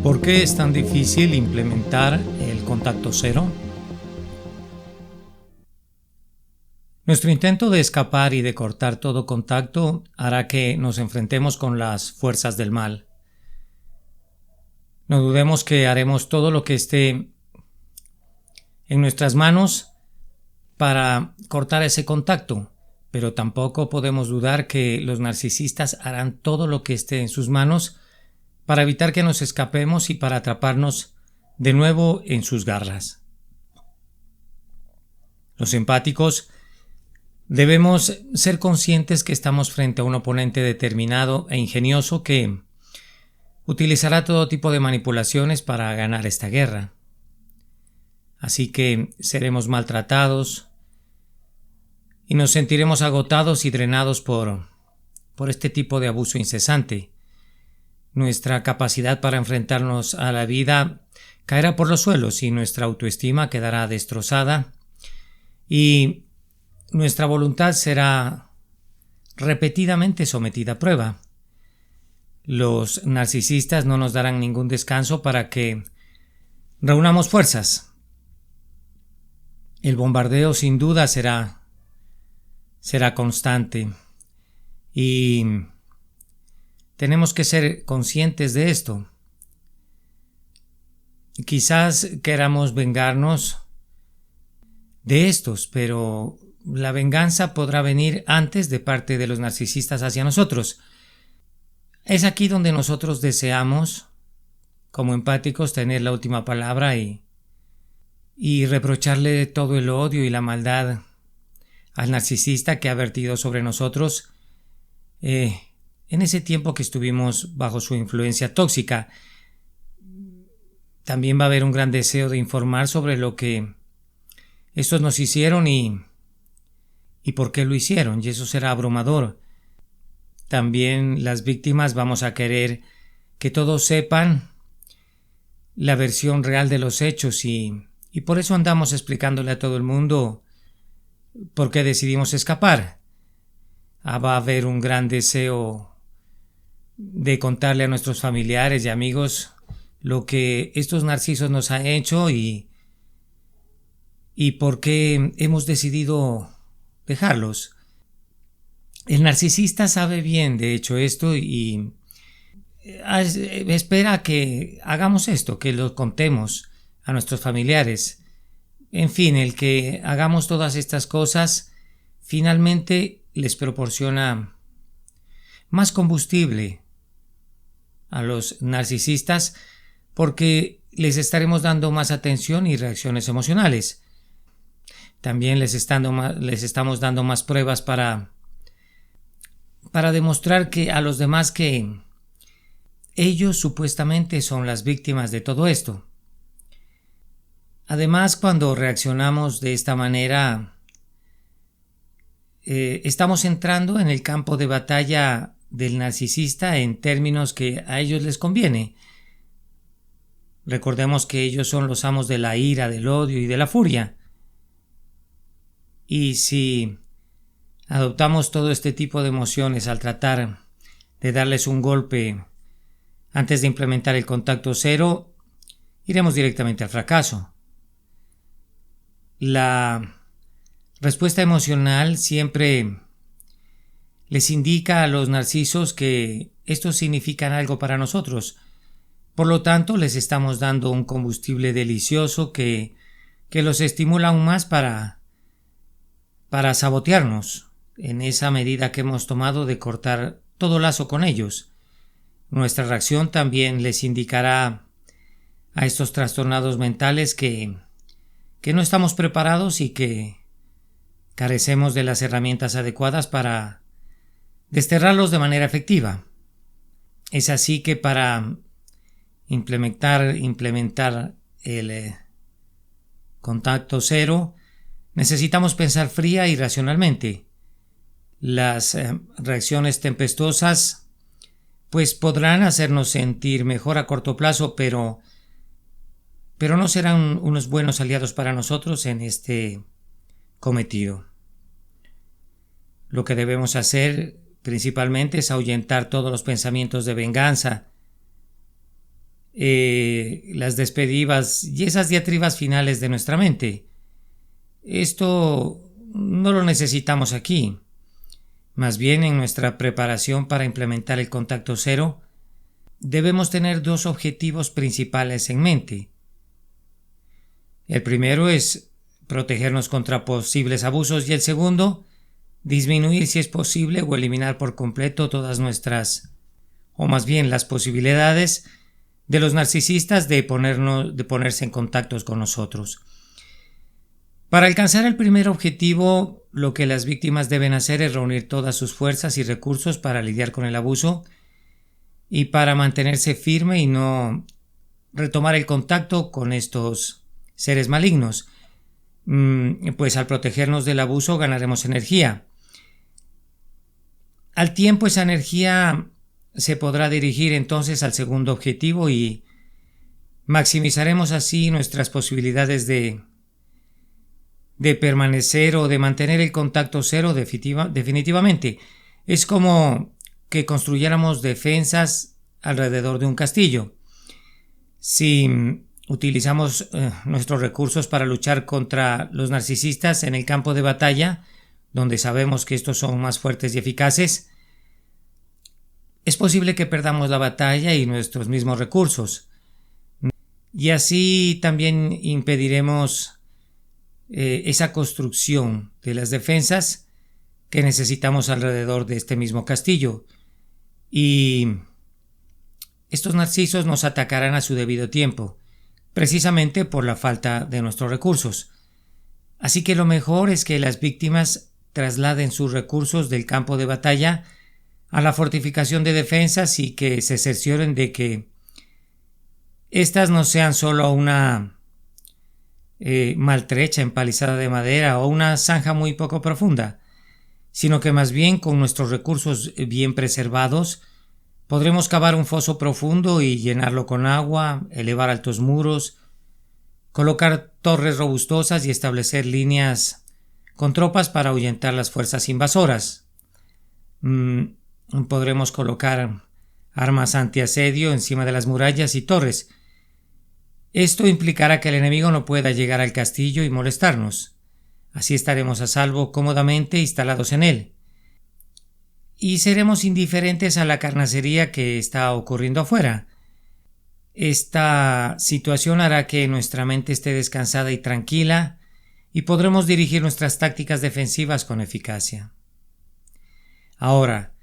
¿Por qué es tan difícil implementar el contacto cero? Nuestro intento de escapar y de cortar todo contacto hará que nos enfrentemos con las fuerzas del mal. No dudemos que haremos todo lo que esté en nuestras manos para cortar ese contacto, pero tampoco podemos dudar que los narcisistas harán todo lo que esté en sus manos para evitar que nos escapemos y para atraparnos de nuevo en sus garras. Los empáticos debemos ser conscientes que estamos frente a un oponente determinado e ingenioso que utilizará todo tipo de manipulaciones para ganar esta guerra. Así que seremos maltratados y nos sentiremos agotados y drenados por este tipo de abuso incesante. Nuestra capacidad para enfrentarnos a la vida caerá por los suelos y nuestra autoestima quedará destrozada y nuestra voluntad será repetidamente sometida a prueba. Los narcisistas no nos darán ningún descanso para que reunamos fuerzas. El bombardeo sin duda será constante y tenemos que ser conscientes de esto. Quizás queramos vengarnos de estos, pero la venganza podrá venir antes de parte de los narcisistas hacia nosotros. Es aquí donde nosotros deseamos, como empáticos, tener la última palabra y reprocharle todo el odio y la maldad al narcisista que ha vertido sobre nosotros en ese tiempo que estuvimos bajo su influencia tóxica. También va a haber un gran deseo de informar sobre lo que estos nos hicieron y por qué lo hicieron, y eso será abrumador. También las víctimas vamos a querer que todos sepan la versión real de los hechos y por eso andamos explicándole a todo el mundo por qué decidimos escapar. Va a haber un gran deseo de contarle a nuestros familiares y amigos lo que estos narcisos nos han hecho y por qué hemos decidido dejarlos. El narcisista sabe bien, de hecho, esto y espera que hagamos esto, que lo contemos a nuestros familiares. En fin, el que hagamos todas estas cosas finalmente les proporciona más combustible a los narcisistas porque les estaremos dando más atención y reacciones emocionales. También les estamos dando más pruebas para demostrar que a los demás que ellos supuestamente son las víctimas de todo esto. Además, cuando reaccionamos de esta manera, estamos entrando en el campo de batalla del narcisista en términos que a ellos les conviene. Recordemos que ellos son los amos de la ira, del odio y de la furia. Y si adoptamos todo este tipo de emociones al tratar de darles un golpe antes de implementar el contacto cero, iremos directamente al fracaso. La respuesta emocional siempre les indica a los narcisos que estos significan algo para nosotros. Por lo tanto, les estamos dando un combustible delicioso que los estimula aún más para sabotearnos en esa medida que hemos tomado de cortar todo lazo con ellos. Nuestra reacción también les indicará a estos trastornados mentales que no estamos preparados y que carecemos de las herramientas adecuadas para desterrarlos de manera efectiva. Es así que para implementar el contacto cero necesitamos pensar fría y racionalmente. Las reacciones tempestuosas pues podrán hacernos sentir mejor a corto plazo, pero no serán unos buenos aliados para nosotros en este cometido. Lo que debemos hacer principalmente es ahuyentar todos los pensamientos de venganza las despedidas y esas diatribas finales de nuestra mente. Esto no lo necesitamos aquí. Más bien, en nuestra preparación para implementar el contacto cero, debemos tener dos objetivos principales en mente. El primero es protegernos contra posibles abusos y el segundo, disminuir si es posible o eliminar por completo todas nuestras, o más bien las posibilidades de los narcisistas de ponerse en contacto con nosotros. Para alcanzar el primer objetivo, lo que las víctimas deben hacer es reunir todas sus fuerzas y recursos para lidiar con el abuso y para mantenerse firme y no retomar el contacto con estos seres malignos. Pues al protegernos del abuso ganaremos energía. Al tiempo esa energía se podrá dirigir entonces al segundo objetivo y maximizaremos así nuestras posibilidades de permanecer o de mantener el contacto cero definitivamente. Es como que construyéramos defensas alrededor de un castillo. Si utilizamos nuestros recursos para luchar contra los narcisistas en el campo de batalla, donde sabemos que estos son más fuertes y eficaces, es posible que perdamos la batalla y nuestros mismos recursos. Y así también impediremos esa construcción de las defensas que necesitamos alrededor de este mismo castillo. Y estos narcisos nos atacarán a su debido tiempo, precisamente por la falta de nuestros recursos. Así que lo mejor es que las víctimas trasladen sus recursos del campo de batalla a la fortificación de defensas y que se cercioren de que estas no sean solo una maltrecha empalizada de madera o una zanja muy poco profunda, sino que más bien con nuestros recursos bien preservados podremos cavar un foso profundo y llenarlo con agua, elevar altos muros, colocar torres robustosas y establecer líneas con tropas para ahuyentar las fuerzas invasoras. Podremos colocar armas antiasedio encima de las murallas y torres. Esto implicará que el enemigo no pueda llegar al castillo y molestarnos. Así estaremos a salvo cómodamente instalados en él. Y seremos indiferentes a la carnicería que está ocurriendo afuera. Esta situación hará que nuestra mente esté descansada y tranquila y podremos dirigir nuestras tácticas defensivas con eficacia. Ahora,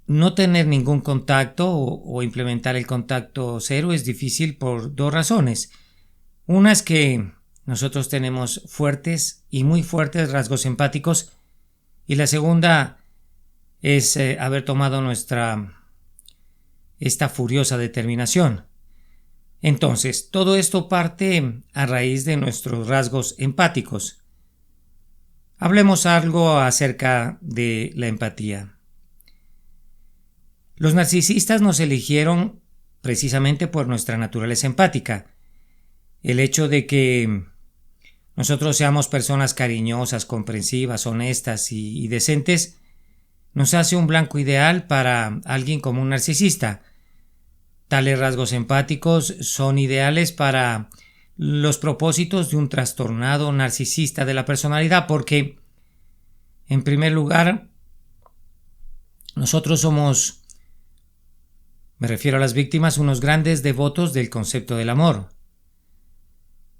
no tener ningún contacto o implementar el contacto cero es difícil por dos razones. Una es que nosotros tenemos fuertes y muy fuertes rasgos empáticos y la segunda es haber tomado esta furiosa determinación. Entonces, todo esto parte a raíz de nuestros rasgos empáticos. Hablemos algo acerca de la empatía. Los narcisistas nos eligieron precisamente por nuestra naturaleza empática. El hecho de que nosotros seamos personas cariñosas, comprensivas, honestas y decentes nos hace un blanco ideal para alguien como un narcisista. Tales rasgos empáticos son ideales para los propósitos de un trastornado narcisista de la personalidad porque, en primer lugar, nosotros somos, me refiero a las víctimas, unos grandes devotos del concepto del amor.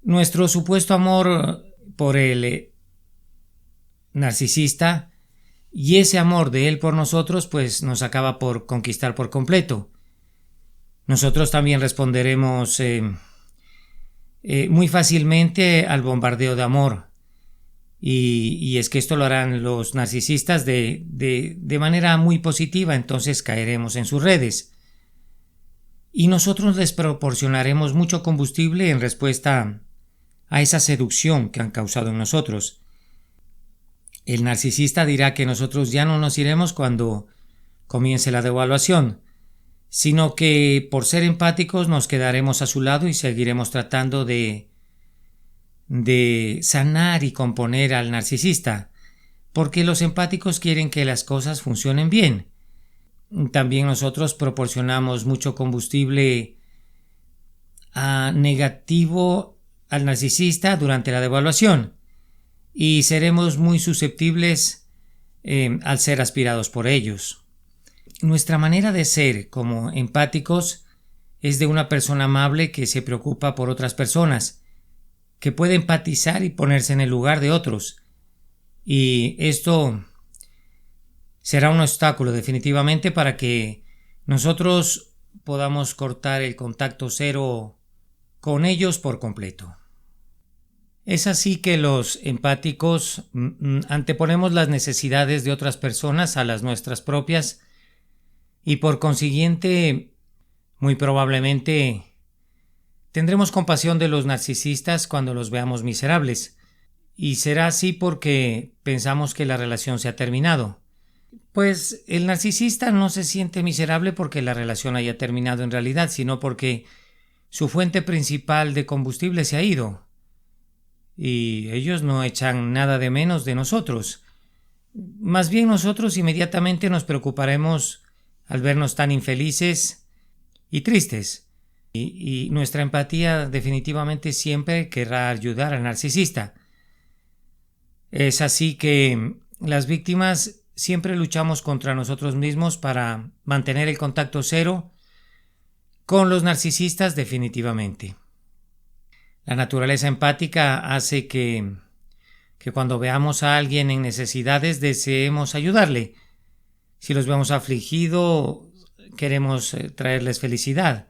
Nuestro supuesto amor por el narcisista y ese amor de él por nosotros pues nos acaba por conquistar por completo. Nosotros también responderemos muy fácilmente al bombardeo de amor y es que esto lo harán los narcisistas de manera muy positiva, entonces caeremos en sus redes y nosotros les proporcionaremos mucho combustible en respuesta a esa seducción que han causado en nosotros. El narcisista dirá que nosotros ya no nos iremos cuando comience la devaluación, sino que por ser empáticos nos quedaremos a su lado y seguiremos tratando de sanar y componer al narcisista, porque los empáticos quieren que las cosas funcionen bien. También nosotros proporcionamos mucho combustible negativo al narcisista durante la devaluación y seremos muy susceptibles al ser aspirados por ellos. Nuestra manera de ser como empáticos es de una persona amable que se preocupa por otras personas, que puede empatizar y ponerse en el lugar de otros. Y esto será un obstáculo definitivamente para que nosotros podamos cortar el contacto cero con ellos por completo. Es así que los empáticos anteponemos las necesidades de otras personas a las nuestras propias y por consiguiente, muy probablemente, tendremos compasión de los narcisistas cuando los veamos miserables, y será así porque pensamos que la relación se ha terminado. Pues el narcisista no se siente miserable porque la relación haya terminado en realidad, sino porque su fuente principal de combustible se ha ido. Y ellos no echan nada de menos de nosotros. Más bien nosotros inmediatamente nos preocuparemos al vernos tan infelices y tristes. Y nuestra empatía definitivamente siempre querrá ayudar al narcisista. Es así que las víctimas siempre luchamos contra nosotros mismos para mantener el contacto cero con los narcisistas definitivamente. La naturaleza empática hace que cuando veamos a alguien en necesidades deseemos ayudarle. Si los vemos afligidos, queremos traerles felicidad.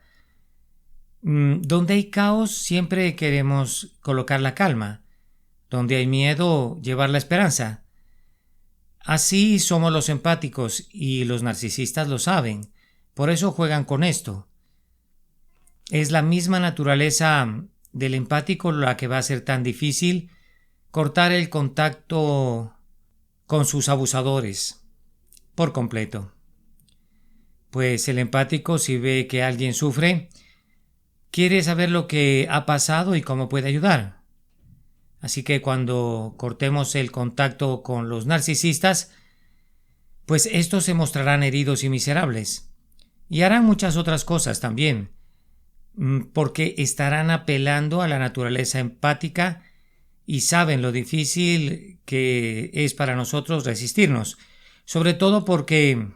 Donde hay caos, siempre queremos colocar la calma. Donde hay miedo, llevar la esperanza. Así somos los empáticos y los narcisistas lo saben. Por eso juegan con esto. Es la misma naturaleza del empático la que va a ser tan difícil cortar el contacto con sus abusadores por completo. Pues el empático, si ve que alguien sufre, quiere saber lo que ha pasado y cómo puede ayudar. Así que cuando cortemos el contacto con los narcisistas, pues estos se mostrarán heridos y miserables. Y harán muchas otras cosas también, porque estarán apelando a la naturaleza empática y saben lo difícil que es para nosotros resistirnos, sobre todo porque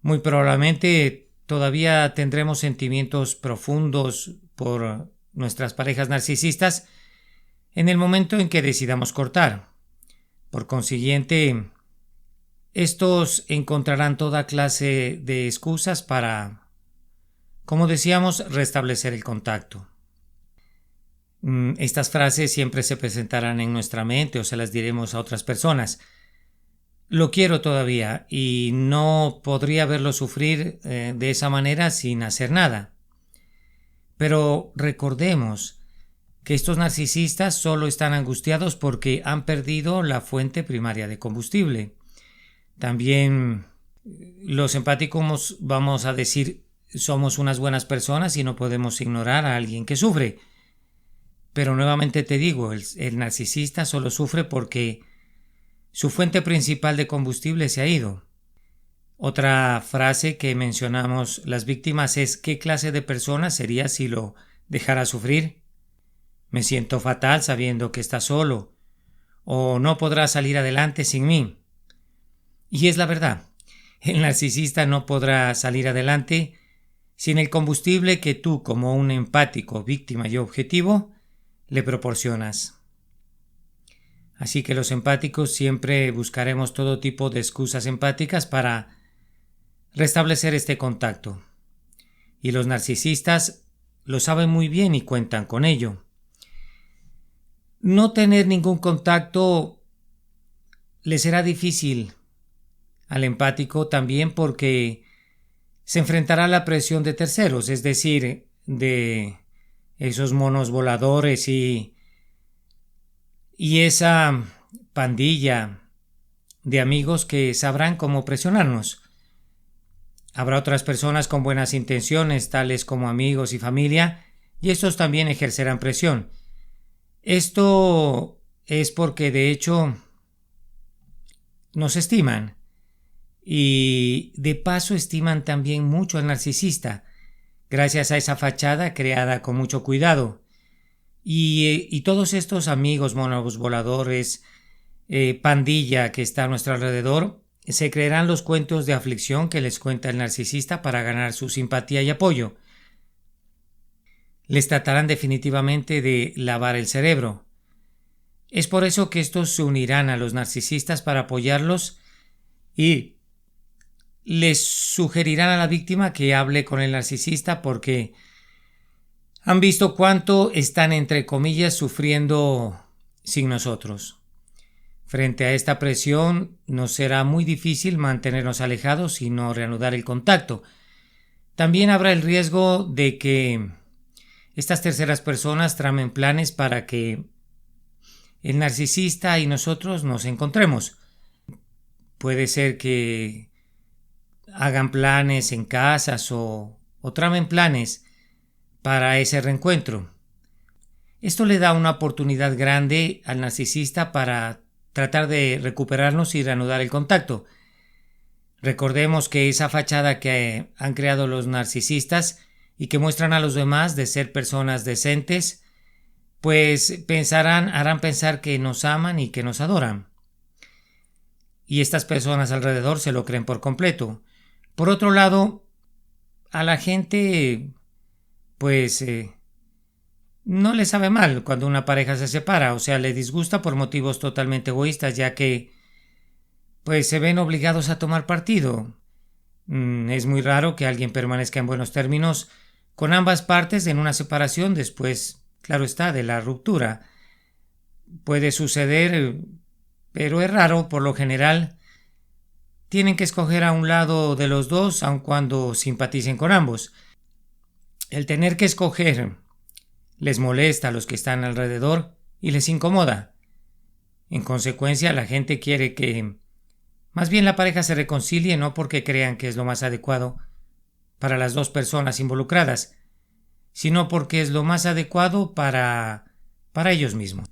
muy probablemente todavía tendremos sentimientos profundos por nuestras parejas narcisistas en el momento en que decidamos cortar. Por consiguiente, estos encontrarán toda clase de excusas para, como decíamos, restablecer el contacto. Estas frases siempre se presentarán en nuestra mente o se las diremos a otras personas. Lo quiero todavía y no podría verlo sufrir de esa manera sin hacer nada. Pero recordemos que estos narcisistas solo están angustiados porque han perdido la fuente primaria de combustible. También los empáticos vamos a decir somos unas buenas personas y no podemos ignorar a alguien que sufre. Pero nuevamente te digo, el narcisista solo sufre porque su fuente principal de combustible se ha ido. Otra frase que mencionamos las víctimas es ¿qué clase de persona sería si lo dejara sufrir? Me siento fatal sabiendo que está solo, o no podrá salir adelante sin mí. Y es la verdad, el narcisista no podrá salir adelante sin el combustible que tú, como un empático, víctima y objetivo, le proporcionas. Así que los empáticos siempre buscaremos todo tipo de excusas empáticas para restablecer este contacto. Y los narcisistas lo saben muy bien y cuentan con ello. No tener ningún contacto le será difícil al empático también porque se enfrentará a la presión de terceros, es decir, de esos monos voladores y esa pandilla de amigos que sabrán cómo presionarnos. Habrá otras personas con buenas intenciones, tales como amigos y familia, y estos también ejercerán presión. Esto es porque de hecho nos estiman y de paso estiman también mucho al narcisista, gracias a esa fachada creada con mucho cuidado. Y todos estos amigos monos voladores, pandilla que está a nuestro alrededor, se creerán los cuentos de aflicción que les cuenta el narcisista para ganar su simpatía y apoyo. Les tratarán definitivamente de lavar el cerebro. Es por eso que estos se unirán a los narcisistas para apoyarlos y les sugerirán a la víctima que hable con el narcisista porque han visto cuánto están, entre comillas, sufriendo sin nosotros. Frente a esta presión, nos será muy difícil mantenernos alejados y no reanudar el contacto. También habrá el riesgo de que estas terceras personas tramen planes para que el narcisista y nosotros nos encontremos. Puede ser que hagan planes en casas o tramen planes para ese reencuentro. Esto le da una oportunidad grande al narcisista para tratar de recuperarnos y reanudar el contacto. Recordemos que esa fachada que han creado los narcisistas y que muestran a los demás de ser personas decentes, pues harán pensar que nos aman y que nos adoran. Y estas personas alrededor se lo creen por completo. Por otro lado, a la gente, pues, no le sabe mal cuando una pareja se separa, o sea, le disgusta por motivos totalmente egoístas, ya que, pues, se ven obligados a tomar partido. Es muy raro que alguien permanezca en buenos términos con ambas partes en una separación después, claro está, de la ruptura. Puede suceder, pero es raro. Por lo general tienen que escoger a un lado de los dos, aun cuando simpaticen con ambos. El tener que escoger les molesta a los que están alrededor y les incomoda. En consecuencia, la gente quiere que más bien la pareja se reconcilie, no porque crean que es lo más adecuado para las dos personas involucradas, sino porque es lo más adecuado para ellos mismos.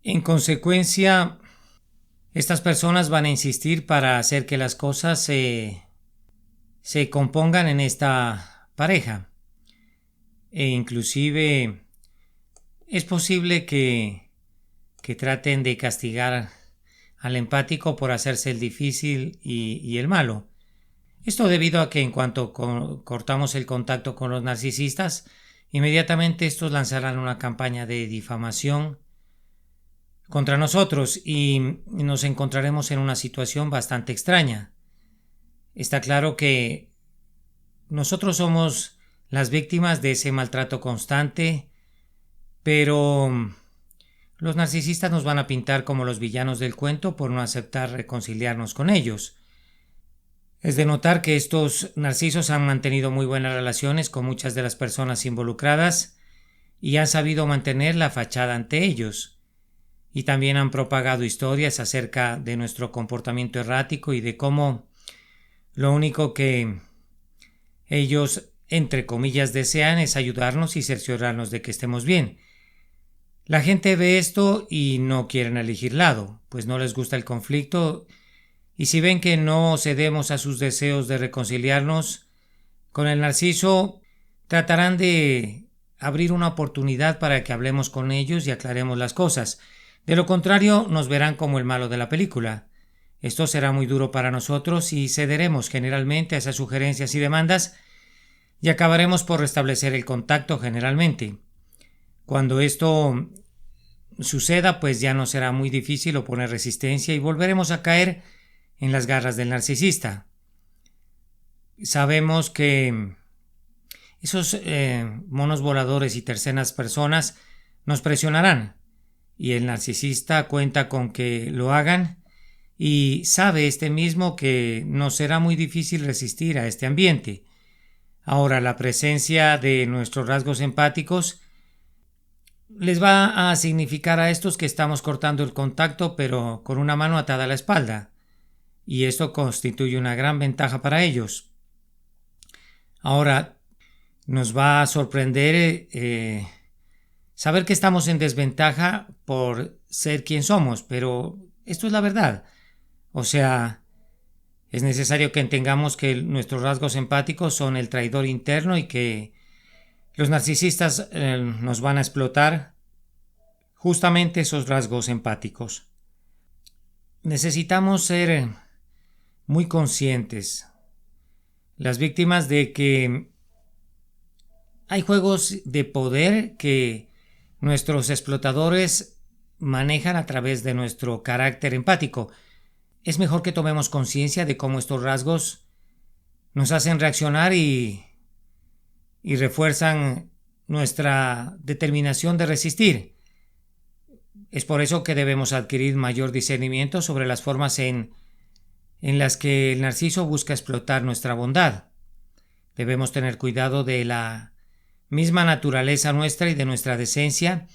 En consecuencia, estas personas van a insistir para hacer que las cosas se compongan en esta pareja. E inclusive es posible que traten de castigar al empático por hacerse el difícil y el malo. Esto debido a que en cuanto cortamos el contacto con los narcisistas, inmediatamente estos lanzarán una campaña de difamación contra nosotros y nos encontraremos en una situación bastante extraña. Está claro que nosotros somos las víctimas de ese maltrato constante, pero los narcisistas nos van a pintar como los villanos del cuento por no aceptar reconciliarnos con ellos. Es de notar que estos narcisos han mantenido muy buenas relaciones con muchas de las personas involucradas y han sabido mantener la fachada ante ellos. Y también han propagado historias acerca de nuestro comportamiento errático y de cómo lo único que ellos, entre comillas, desean es ayudarnos y cerciorarnos de que estemos bien. La gente ve esto y no quieren elegir lado, pues no les gusta el conflicto, y si ven que no cedemos a sus deseos de reconciliarnos con el narciso, tratarán de abrir una oportunidad para que hablemos con ellos y aclaremos las cosas. De lo contrario, nos verán como el malo de la película. Esto será muy duro para nosotros y cederemos generalmente a esas sugerencias y demandas y acabaremos por restablecer el contacto generalmente. Cuando esto suceda, pues ya no será muy difícil oponer resistencia y volveremos a caer en las garras del narcisista. Sabemos que esos monos voladores y terceras personas nos presionarán y el narcisista cuenta con que lo hagan y sabe mismo que nos será muy difícil resistir a este ambiente. Ahora, la presencia de nuestros rasgos empáticos les va a significar a estos que estamos cortando el contacto, pero con una mano atada a la espalda, y esto constituye una gran ventaja para ellos. Ahora, nos va a sorprender saber que estamos en desventaja por ser quien somos, pero esto es la verdad. O sea, Es necesario que entendamos que nuestros rasgos empáticos son el traidor interno y que los narcisistas nos van a explotar justamente esos rasgos empáticos. Necesitamos ser muy conscientes, las víctimas, de que hay juegos de poder que nuestros explotadores manejan a través de nuestro carácter empático. Es mejor que tomemos conciencia de cómo estos rasgos nos hacen reaccionar y refuerzan nuestra determinación de resistir. Es por eso que debemos adquirir mayor discernimiento sobre las formas en las que el narciso busca explotar nuestra bondad. Debemos tener cuidado de la misma naturaleza nuestra y de nuestra decencia,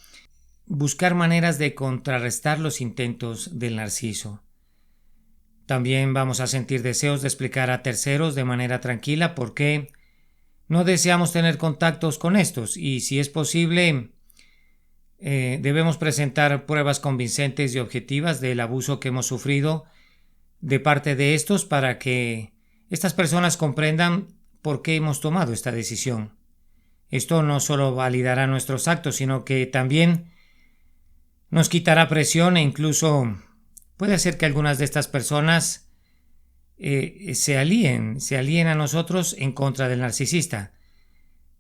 buscar maneras de contrarrestar los intentos del narciso. También vamos a sentir deseos de explicar a terceros de manera tranquila por qué no deseamos tener contactos con estos, y si es posible, debemos presentar pruebas convincentes y objetivas del abuso que hemos sufrido de parte de estos para que estas personas comprendan por qué hemos tomado esta decisión. Esto no solo validará nuestros actos, sino que también nos quitará presión e incluso puede hacer que algunas de estas personas se alíen a nosotros en contra del narcisista.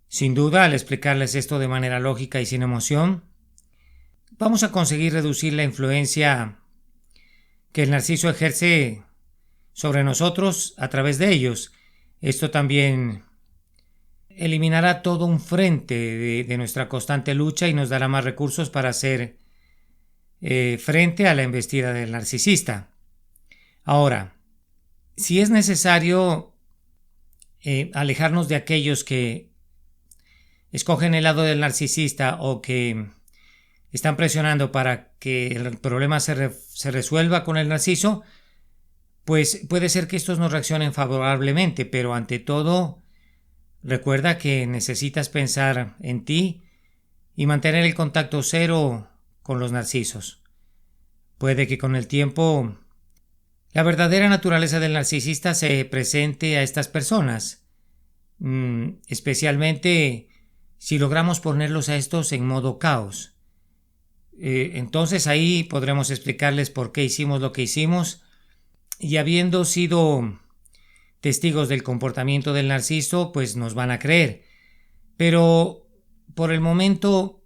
Sin duda, al explicarles esto de manera lógica y sin emoción, vamos a conseguir reducir la influencia que el narciso ejerce sobre nosotros a través de ellos. Esto también eliminará todo un frente de nuestra constante lucha y nos dará más recursos para hacer frente a la embestida del narcisista. Ahora, si es necesario alejarnos de aquellos que escogen el lado del narcisista o que están presionando para que el problema se resuelva con el narciso, pues puede ser que estos no reaccionen favorablemente, pero ante todo, recuerda que necesitas pensar en ti y mantener el contacto cero con los narcisos. Puede que con el tiempo la verdadera naturaleza del narcisista se presente a estas personas, especialmente si logramos ponerlos a estos en modo caos. Entonces ahí podremos explicarles por qué hicimos lo que hicimos, y habiendo sido testigos del comportamiento del narciso, pues nos van a creer. Pero por el momento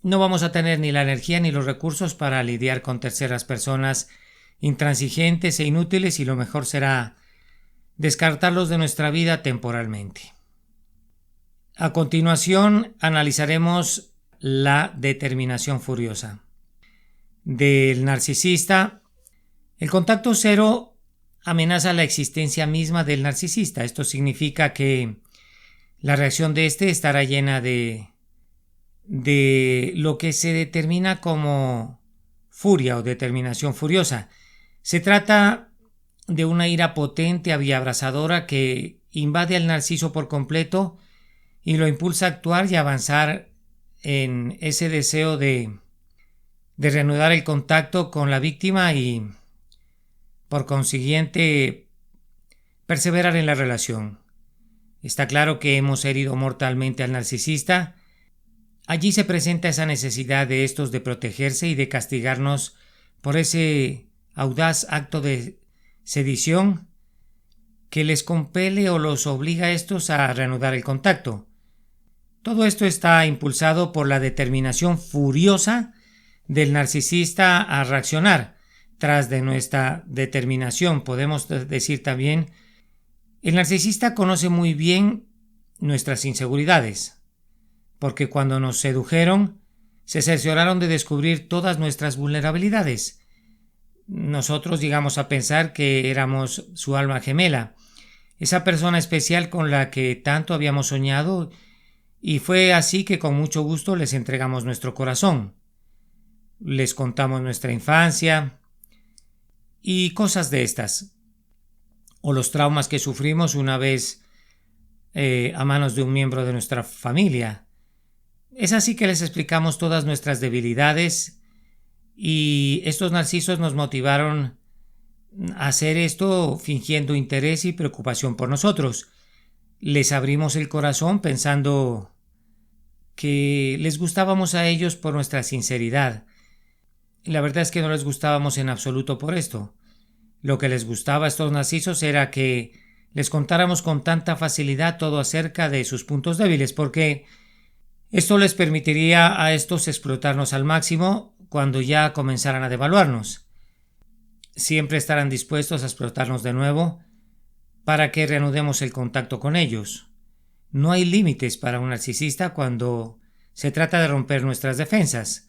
no vamos a tener ni la energía ni los recursos para lidiar con terceras personas intransigentes e inútiles, y lo mejor será descartarlos de nuestra vida temporalmente. A continuación analizaremos la determinación furiosa del narcisista. El contacto cero amenaza la existencia misma del narcisista. Esto significa que la reacción de este estará llena de lo que se determina como furia o determinación furiosa. Se trata de una ira potente y abrasadora que invade al narciso por completo y lo impulsa a actuar y avanzar en ese deseo de reanudar el contacto con la víctima y, por consiguiente, perseverar en la relación. Está claro que hemos herido mortalmente al narcisista. Allí se presenta esa necesidad de estos de protegerse y de castigarnos por ese audaz acto de sedición que les compele o los obliga a estos a reanudar el contacto. Todo esto está impulsado por la determinación furiosa del narcisista a reaccionar. Tras de nuestra determinación, podemos decir también, el narcisista conoce muy bien nuestras inseguridades, porque cuando nos sedujeron, se cercioraron de descubrir todas nuestras vulnerabilidades. Nosotros llegamos a pensar que éramos su alma gemela, esa persona especial con la que tanto habíamos soñado, y fue así que con mucho gusto les entregamos nuestro corazón. Les contamos nuestra infancia y cosas de estas, o los traumas que sufrimos una vez a manos de un miembro de nuestra familia. Es así que les explicamos todas nuestras debilidades, y estos narcisos nos motivaron hacer esto fingiendo interés y preocupación por nosotros. Les abrimos el corazón pensando que les gustábamos a ellos por nuestra sinceridad. La verdad es que no les gustábamos en absoluto por esto. Lo que les gustaba a estos narcisos era que les contáramos con tanta facilidad todo acerca de sus puntos débiles, porque esto les permitiría a estos explotarnos al máximo cuando ya comenzaran a devaluarnos. Siempre estarán dispuestos a explotarnos de nuevo para que reanudemos el contacto con ellos. No hay límites para un narcisista cuando se trata de romper nuestras defensas.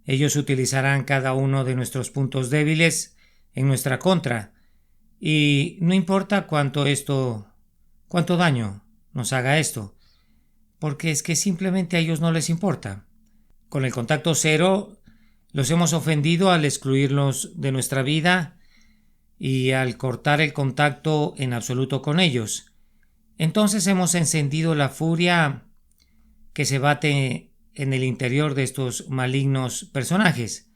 Ellos utilizarán cada uno de nuestros puntos débiles en nuestra contra, y no importa cuánto daño nos haga esto, porque es que simplemente a ellos no les importa. Con el contacto cero los hemos ofendido al excluirlos de nuestra vida y al cortar el contacto en absoluto con ellos. Entonces hemos encendido la furia que se bate en el interior de estos malignos personajes.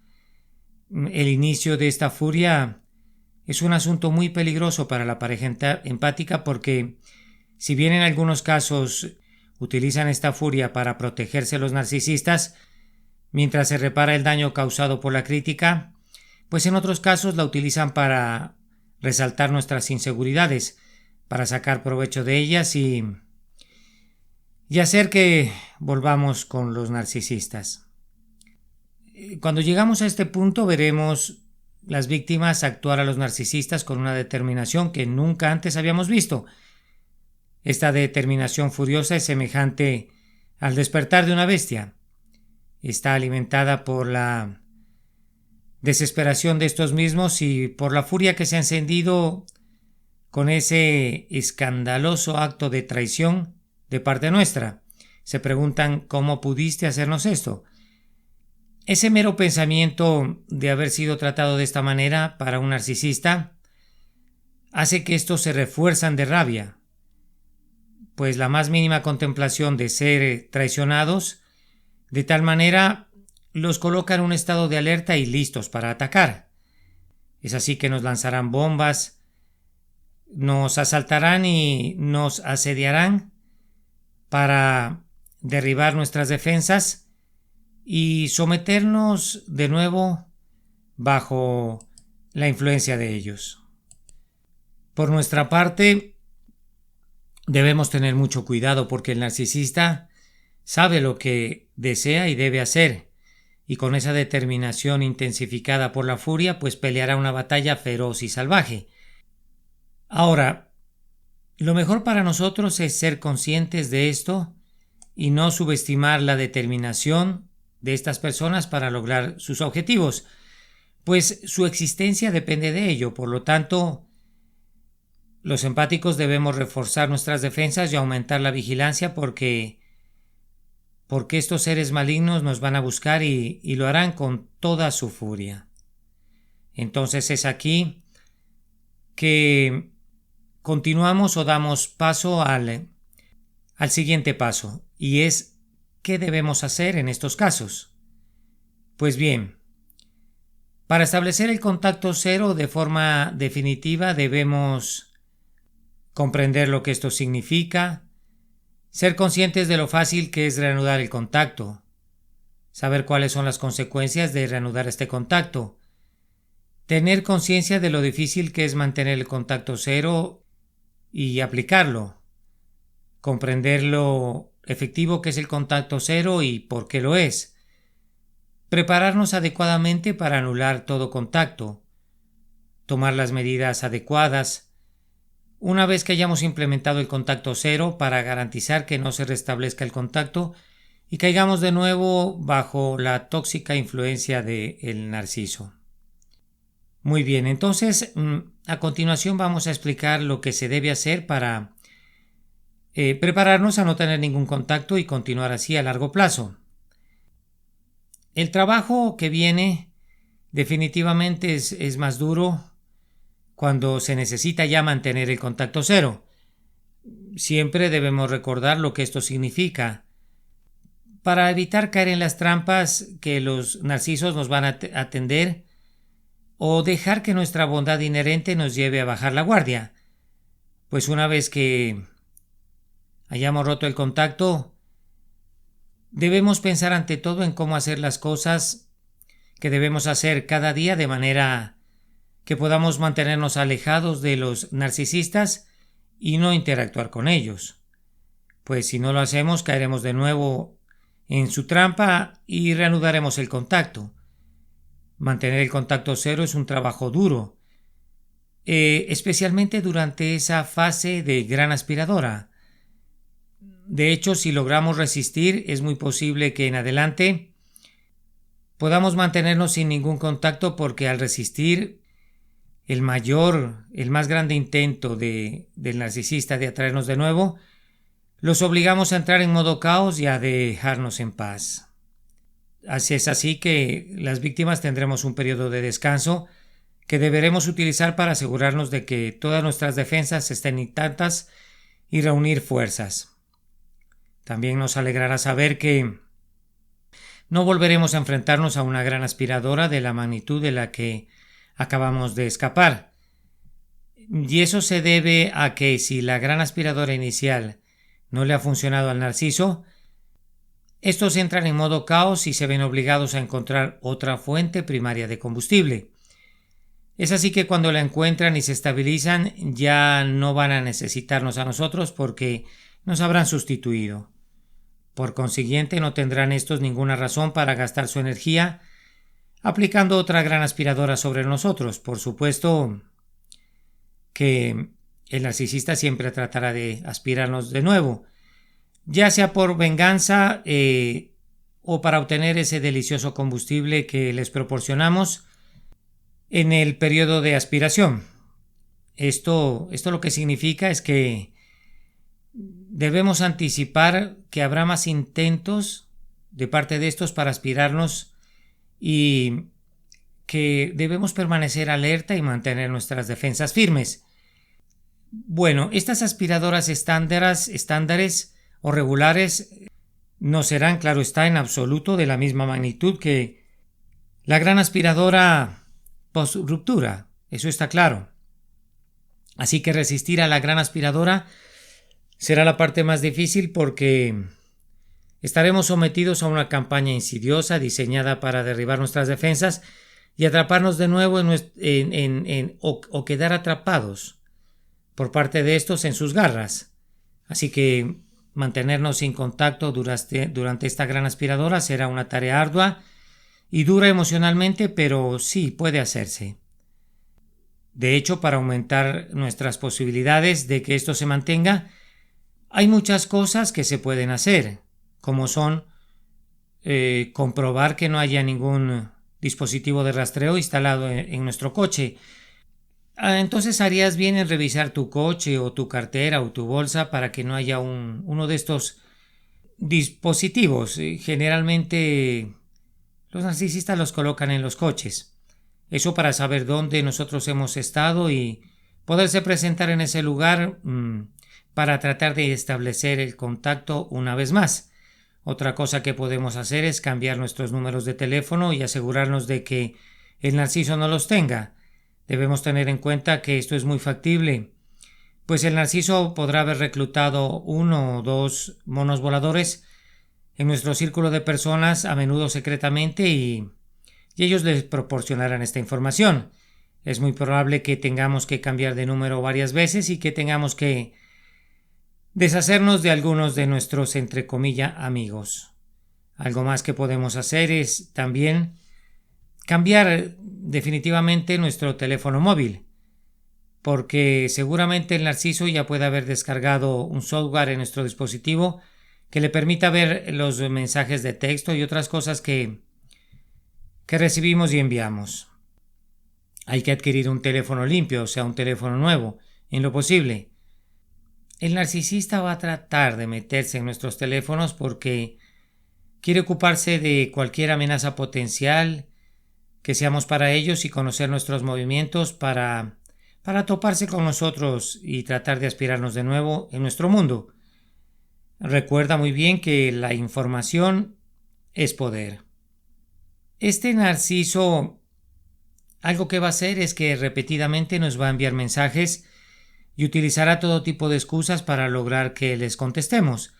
El inicio de esta furia es un asunto muy peligroso para la pareja empática, porque si bien en algunos casos utilizan esta furia para protegerse a los narcisistas mientras se repara el daño causado por la crítica, pues en otros casos la utilizan para resaltar nuestras inseguridades, para sacar provecho de ellas y hacer que volvamos con los narcisistas. Cuando llegamos a este punto veremos las víctimas actuar a los narcisistas con una determinación que nunca antes habíamos visto. Esta determinación furiosa es semejante al despertar de una bestia. Está alimentada por la desesperación de estos mismos y por la furia que se ha encendido con ese escandaloso acto de traición de parte nuestra. Se preguntan: ¿cómo pudiste hacernos esto? Ese mero pensamiento de haber sido tratado de esta manera para un narcisista hace que estos se refuerzan de rabia, pues la más mínima contemplación de ser traicionados de tal manera los coloca en un estado de alerta y listos para atacar. Es así que nos lanzarán bombas, nos asaltarán y nos asediarán para derribar nuestras defensas y someternos de nuevo bajo la influencia de ellos. Por nuestra parte, debemos tener mucho cuidado, porque el narcisista sabe lo que desea y debe hacer, y con esa determinación intensificada por la furia, pues peleará una batalla feroz y salvaje. Ahora, lo mejor para nosotros es ser conscientes de esto y no subestimar la determinación de estas personas para lograr sus objetivos, pues su existencia depende de ello. Por lo tanto, los empáticos debemos reforzar nuestras defensas y aumentar la vigilancia, porque estos seres malignos nos van a buscar y lo harán con toda su furia. Entonces es aquí que continuamos o damos paso al siguiente paso, y es: ¿qué debemos hacer en estos casos? Pues bien, para establecer el contacto cero de forma definitiva debemos comprender lo que esto significa, ser conscientes de lo fácil que es reanudar el contacto, saber cuáles son las consecuencias de reanudar este contacto, tener conciencia de lo difícil que es mantener el contacto cero y aplicarlo, comprender lo efectivo que es el contacto cero y por qué lo es, prepararnos adecuadamente para anular todo contacto, tomar las medidas adecuadas una vez que hayamos implementado el contacto cero para garantizar que no se restablezca el contacto y caigamos de nuevo bajo la tóxica influencia del narciso. Muy bien, entonces a continuación vamos a explicar lo que se debe hacer para prepararnos a no tener ningún contacto y continuar así a largo plazo. El trabajo que viene definitivamente es más duro cuando se necesita ya mantener el contacto cero. Siempre debemos recordar lo que esto significa para evitar caer en las trampas que los narcisos nos van a tender o dejar que nuestra bondad inherente nos lleve a bajar la guardia. Pues una vez que hayamos roto el contacto, debemos pensar ante todo en cómo hacer las cosas que debemos hacer cada día de manera que podamos mantenernos alejados de los narcisistas y no interactuar con ellos. Pues si no lo hacemos, caeremos de nuevo en su trampa y reanudaremos el contacto. Mantener el contacto cero es un trabajo duro, especialmente durante esa fase de gran aspiradora. De hecho, si logramos resistir, es muy posible que en adelante podamos mantenernos sin ningún contacto, porque al resistir el más grande intento del narcisista de atraernos de nuevo, los obligamos a entrar en modo caos y a dejarnos en paz. Así es así que las víctimas tendremos un periodo de descanso que deberemos utilizar para asegurarnos de que todas nuestras defensas estén intactas y reunir fuerzas. También nos alegrará saber que no volveremos a enfrentarnos a una gran aspiradora de la magnitud de la que acabamos de escapar. Y eso se debe a que si la gran aspiradora inicial no le ha funcionado al narciso, estos entran en modo caos y se ven obligados a encontrar otra fuente primaria de combustible. Es así que cuando la encuentran y se estabilizan, ya no van a necesitarnos a nosotros porque nos habrán sustituido. Por consiguiente, no tendrán estos ninguna razón para gastar su energía aplicando otra gran aspiradora sobre nosotros. Por supuesto que el narcisista siempre tratará de aspirarnos de nuevo, ya sea por venganza o para obtener ese delicioso combustible que les proporcionamos en el periodo de aspiración. Esto lo que significa es que debemos anticipar que habrá más intentos de parte de estos para aspirarnos y que debemos permanecer alerta y mantener nuestras defensas firmes. Bueno, estas aspiradoras estándares o regulares no serán, claro está, en absoluto de la misma magnitud que la gran aspiradora post-ruptura, eso está claro. Así que resistir a la gran aspiradora será la parte más difícil porque estaremos sometidos a una campaña insidiosa diseñada para derribar nuestras defensas y atraparnos de nuevo o quedar atrapados por parte de estos en sus garras. Así que mantenernos sin contacto durante esta gran aspiradora será una tarea ardua y dura emocionalmente, pero sí puede hacerse. De hecho, para aumentar nuestras posibilidades de que esto se mantenga, hay muchas cosas que se pueden hacer, como son comprobar que no haya ningún dispositivo de rastreo instalado en nuestro coche. Entonces harías bien en revisar tu coche o tu cartera o tu bolsa para que no haya uno de estos dispositivos. Generalmente los narcisistas los colocan en los coches. Eso para saber dónde nosotros hemos estado y poderse presentar en ese lugar para tratar de establecer el contacto una vez más. Otra cosa que podemos hacer es cambiar nuestros números de teléfono y asegurarnos de que el narciso no los tenga. Debemos tener en cuenta que esto es muy factible, pues el narciso podrá haber reclutado 1 o 2 monos voladores en nuestro círculo de personas, a menudo secretamente, y ellos les proporcionarán esta información. Es muy probable que tengamos que cambiar de número varias veces y que tengamos que deshacernos de algunos de nuestros, entre comillas, amigos. Algo más que podemos hacer es también cambiar definitivamente nuestro teléfono móvil, porque seguramente el narciso ya puede haber descargado un software en nuestro dispositivo que le permita ver los mensajes de texto y otras cosas que recibimos y enviamos. Hay que adquirir un teléfono limpio, o sea, un teléfono nuevo, en lo posible. El narcisista va a tratar de meterse en nuestros teléfonos porque quiere ocuparse de cualquier amenaza potencial que seamos para ellos y conocer nuestros movimientos para toparse con nosotros y tratar de aspirarnos de nuevo en nuestro mundo. Recuerda muy bien que la información es poder. Este narciso Algo que va a hacer es que repetidamente nos va a enviar mensajes y utilizará todo tipo de excusas para lograr que les contestemos,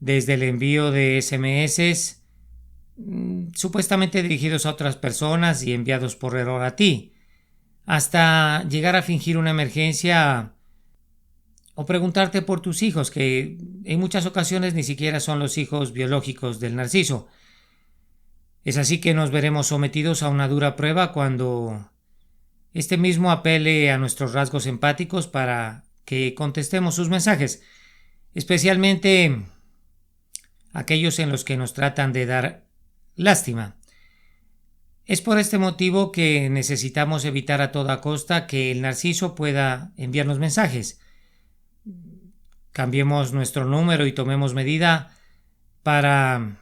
desde el envío de SMS supuestamente dirigidos a otras personas y enviados por error a ti, hasta llegar a fingir una emergencia o preguntarte por tus hijos, que en muchas ocasiones ni siquiera son los hijos biológicos del narciso. Es así que nos veremos sometidos a una dura prueba cuando este mismo apele a nuestros rasgos empáticos para que contestemos sus mensajes, especialmente aquellos en los que nos tratan de dar lástima. Es por este motivo que necesitamos evitar a toda costa que el narciso pueda enviarnos mensajes. Cambiemos nuestro número y tomemos medida para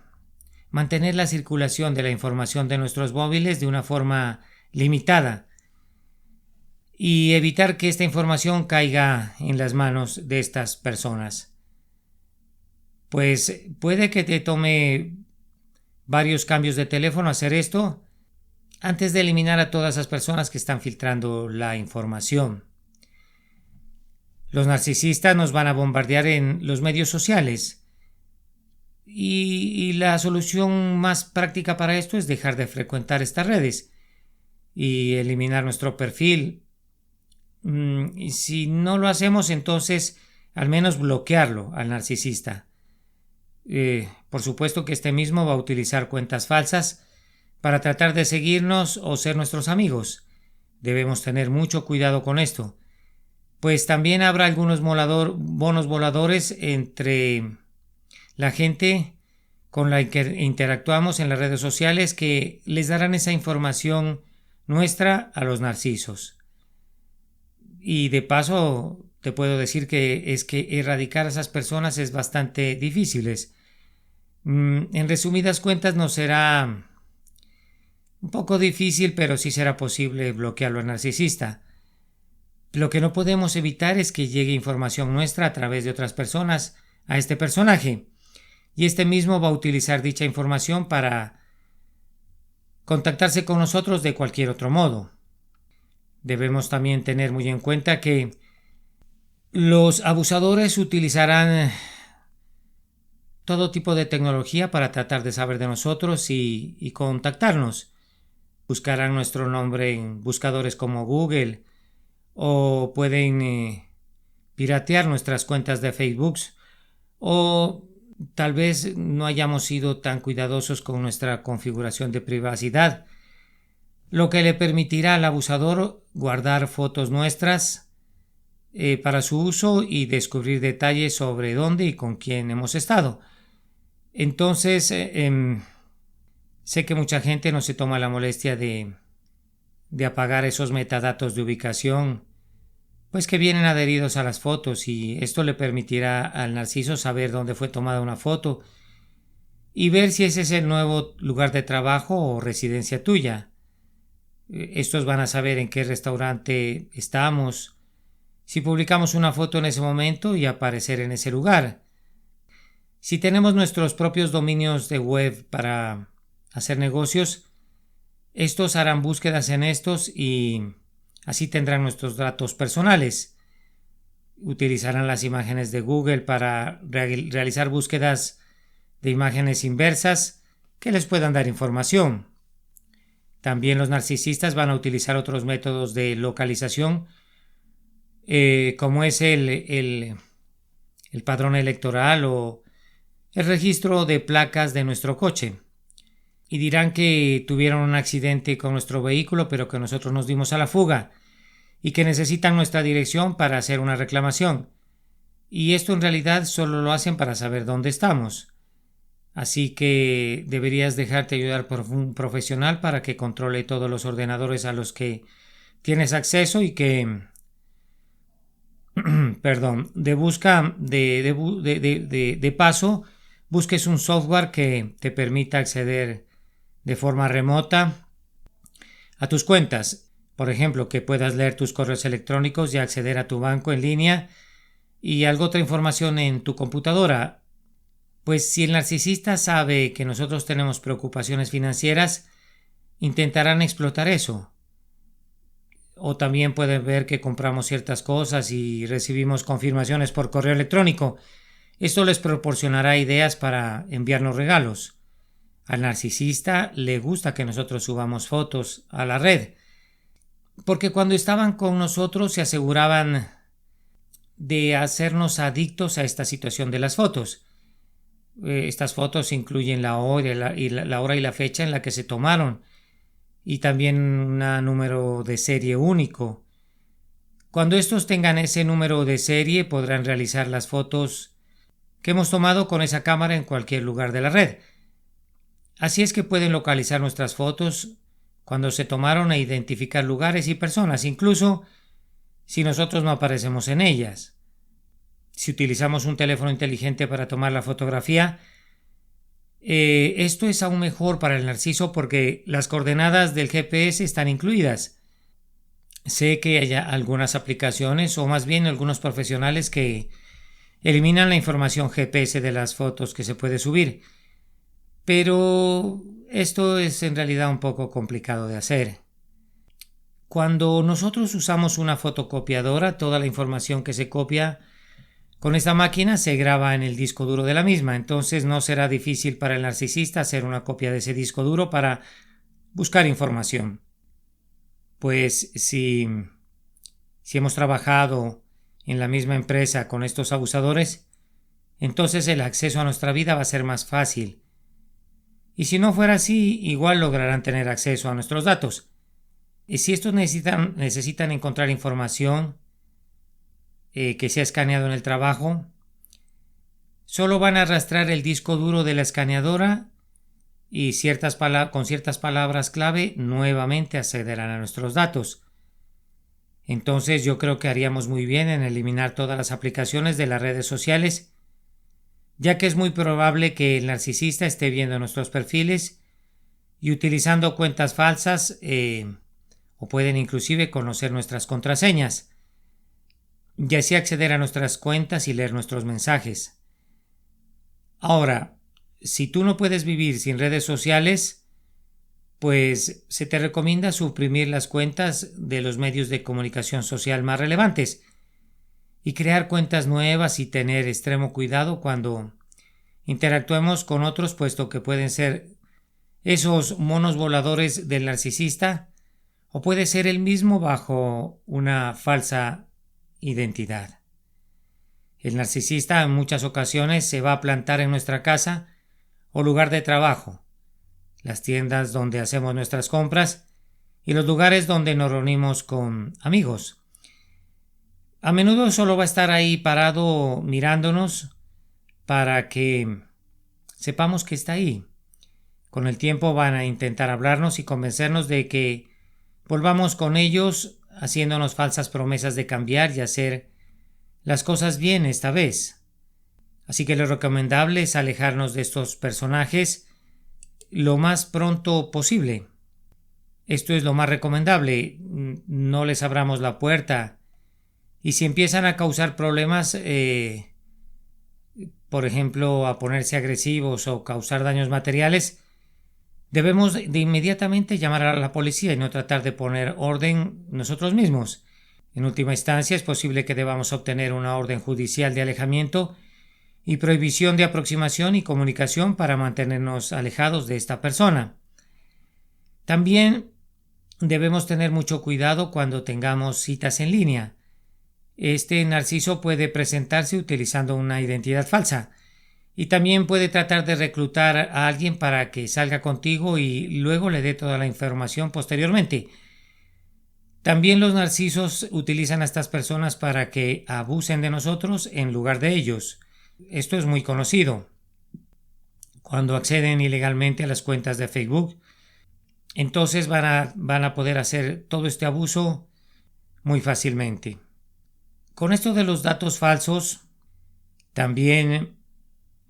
mantener la circulación de la información de nuestros móviles de una forma limitada y evitar que esta información caiga en las manos de estas personas. Pues puede que te tome varios cambios de teléfono hacer esto antes de eliminar a todas esas personas que están filtrando la información. Los narcisistas nos van a bombardear en los medios sociales y la solución más práctica para esto es dejar de frecuentar estas redes y eliminar nuestro perfil. Y si no lo hacemos, entonces al menos bloquearlo al narcisista. Por supuesto que este mismo va a utilizar cuentas falsas para tratar de seguirnos o ser nuestros amigos. Debemos tener mucho cuidado con esto, pues también habrá algunos bonos voladores entre la gente con la que interactuamos en las redes sociales que les darán esa información nuestra a los narcisos. Y de paso te puedo decir que erradicar a esas personas es bastante difícil. En resumidas cuentas no será un poco difícil, pero sí será posible bloquearlo al narcisista. Lo que no podemos evitar es que llegue información nuestra a través de otras personas a este personaje, y este mismo va a utilizar dicha información para contactarse con nosotros de cualquier otro modo. Debemos también tener muy en cuenta que los abusadores utilizarán todo tipo de tecnología para tratar de saber de nosotros y contactarnos. Buscarán nuestro nombre en buscadores como Google o pueden piratear nuestras cuentas de Facebook, o tal vez no hayamos sido tan cuidadosos con nuestra configuración de privacidad, lo que le permitirá al abusador guardar fotos nuestras para su uso y descubrir detalles sobre dónde y con quién hemos estado. Entonces, sé que mucha gente no se toma la molestia de apagar esos metadatos de ubicación, pues que vienen adheridos a las fotos, y esto le permitirá al narciso saber dónde fue tomada una foto y ver si ese es el nuevo lugar de trabajo o residencia tuya. Estos van a saber en qué restaurante estamos, si publicamos una foto en ese momento y aparecer en ese lugar. Si tenemos nuestros propios dominios de web para hacer negocios, estos harán búsquedas en estos y así tendrán nuestros datos personales. Utilizarán las imágenes de Google para realizar búsquedas de imágenes inversas que les puedan dar información. También los narcisistas van a utilizar otros métodos de localización, como es el padrón electoral o el registro de placas de nuestro coche, y dirán que tuvieron un accidente con nuestro vehículo, pero que nosotros nos dimos a la fuga y que necesitan nuestra dirección para hacer una reclamación, y esto en realidad solo lo hacen para saber dónde estamos. Así que deberías dejarte ayudar por un profesional para que controle todos los ordenadores a los que tienes acceso y que de paso busques un software que te permita acceder de forma remota a tus cuentas. Por ejemplo, que puedas leer tus correos electrónicos y acceder a tu banco en línea y otra información en tu computadora. Pues si el narcisista sabe que nosotros tenemos preocupaciones financieras, intentarán explotar eso. o también pueden ver que compramos ciertas cosas y recibimos confirmaciones por correo electrónico. Esto les proporcionará ideas para enviarnos regalos. Al narcisista le gusta que nosotros subamos fotos a la red, porque cuando estaban con nosotros se aseguraban de hacernos adictos a esta situación de las fotos. Estas fotos incluyen la hora y la fecha en la que se tomaron y también un número de serie único. Cuando estos tengan ese número de serie podrán realizar las fotos que hemos tomado con esa cámara en cualquier lugar de la red. Así es que pueden localizar nuestras fotos cuando se tomaron e identificar lugares y personas, incluso si nosotros no aparecemos en ellas. Si utilizamos un teléfono inteligente para tomar la fotografía, esto es aún mejor para el narciso porque las coordenadas del GPS están incluidas. Sé que hay algunas aplicaciones o más bien algunos profesionales que eliminan la información GPS de las fotos que se puede subir, pero esto es en realidad un poco complicado de hacer. Cuando nosotros usamos una fotocopiadora, toda la información que se copia con esta máquina se graba en el disco duro de la misma, entonces no será difícil para el narcisista hacer una copia de ese disco duro para buscar información. Pues si hemos trabajado en la misma empresa con estos abusadores, entonces el acceso a nuestra vida va a ser más fácil. Y si no fuera así, igual lograrán tener acceso a nuestros datos. Y si estos necesitan encontrar información que se ha escaneado en el trabajo, solo van a arrastrar el disco duro de la escaneadora y con ciertas palabras clave nuevamente accederán a nuestros datos. Entonces yo creo que haríamos muy bien en eliminar todas las aplicaciones de las redes sociales, ya que es muy probable que el narcisista esté viendo nuestros perfiles y utilizando cuentas falsas o pueden inclusive conocer nuestras contraseñas y así acceder a nuestras cuentas y leer nuestros mensajes. Ahora, si tú no puedes vivir sin redes sociales, pues se te recomienda suprimir las cuentas de los medios de comunicación social más relevantes y crear cuentas nuevas y tener extremo cuidado cuando interactuemos con otros, puesto que pueden ser esos monos voladores del narcisista o puede ser él mismo bajo una falsa identidad. El narcisista en muchas ocasiones se va a plantar en nuestra casa o lugar de trabajo, las tiendas donde hacemos nuestras compras y los lugares donde nos reunimos con amigos. A menudo solo va a estar ahí parado mirándonos para que sepamos que está ahí. Con el tiempo van a intentar hablarnos y convencernos de que volvamos con ellos, haciéndonos falsas promesas de cambiar y hacer las cosas bien esta vez. Así que lo recomendable es alejarnos de estos personajes lo más pronto posible. Esto es lo más recomendable. No les abramos la puerta. Y si empiezan a causar problemas, por ejemplo, a ponerse agresivos o causar daños materiales, debemos de inmediatamente llamar a la policía y no tratar de poner orden nosotros mismos. En última instancia, es posible que debamos obtener una orden judicial de alejamiento y prohibición de aproximación y comunicación para mantenernos alejados de esta persona. También debemos tener mucho cuidado cuando tengamos citas en línea. Este narciso puede presentarse utilizando una identidad falsa y también puede tratar de reclutar a alguien para que salga contigo y luego le dé toda la información posteriormente. También los narcisos utilizan a estas personas para que abusen de nosotros en lugar de ellos. Esto es muy conocido. Cuando acceden ilegalmente a las cuentas de Facebook, entonces van a poder hacer todo este abuso muy fácilmente. Con esto de los datos falsos, también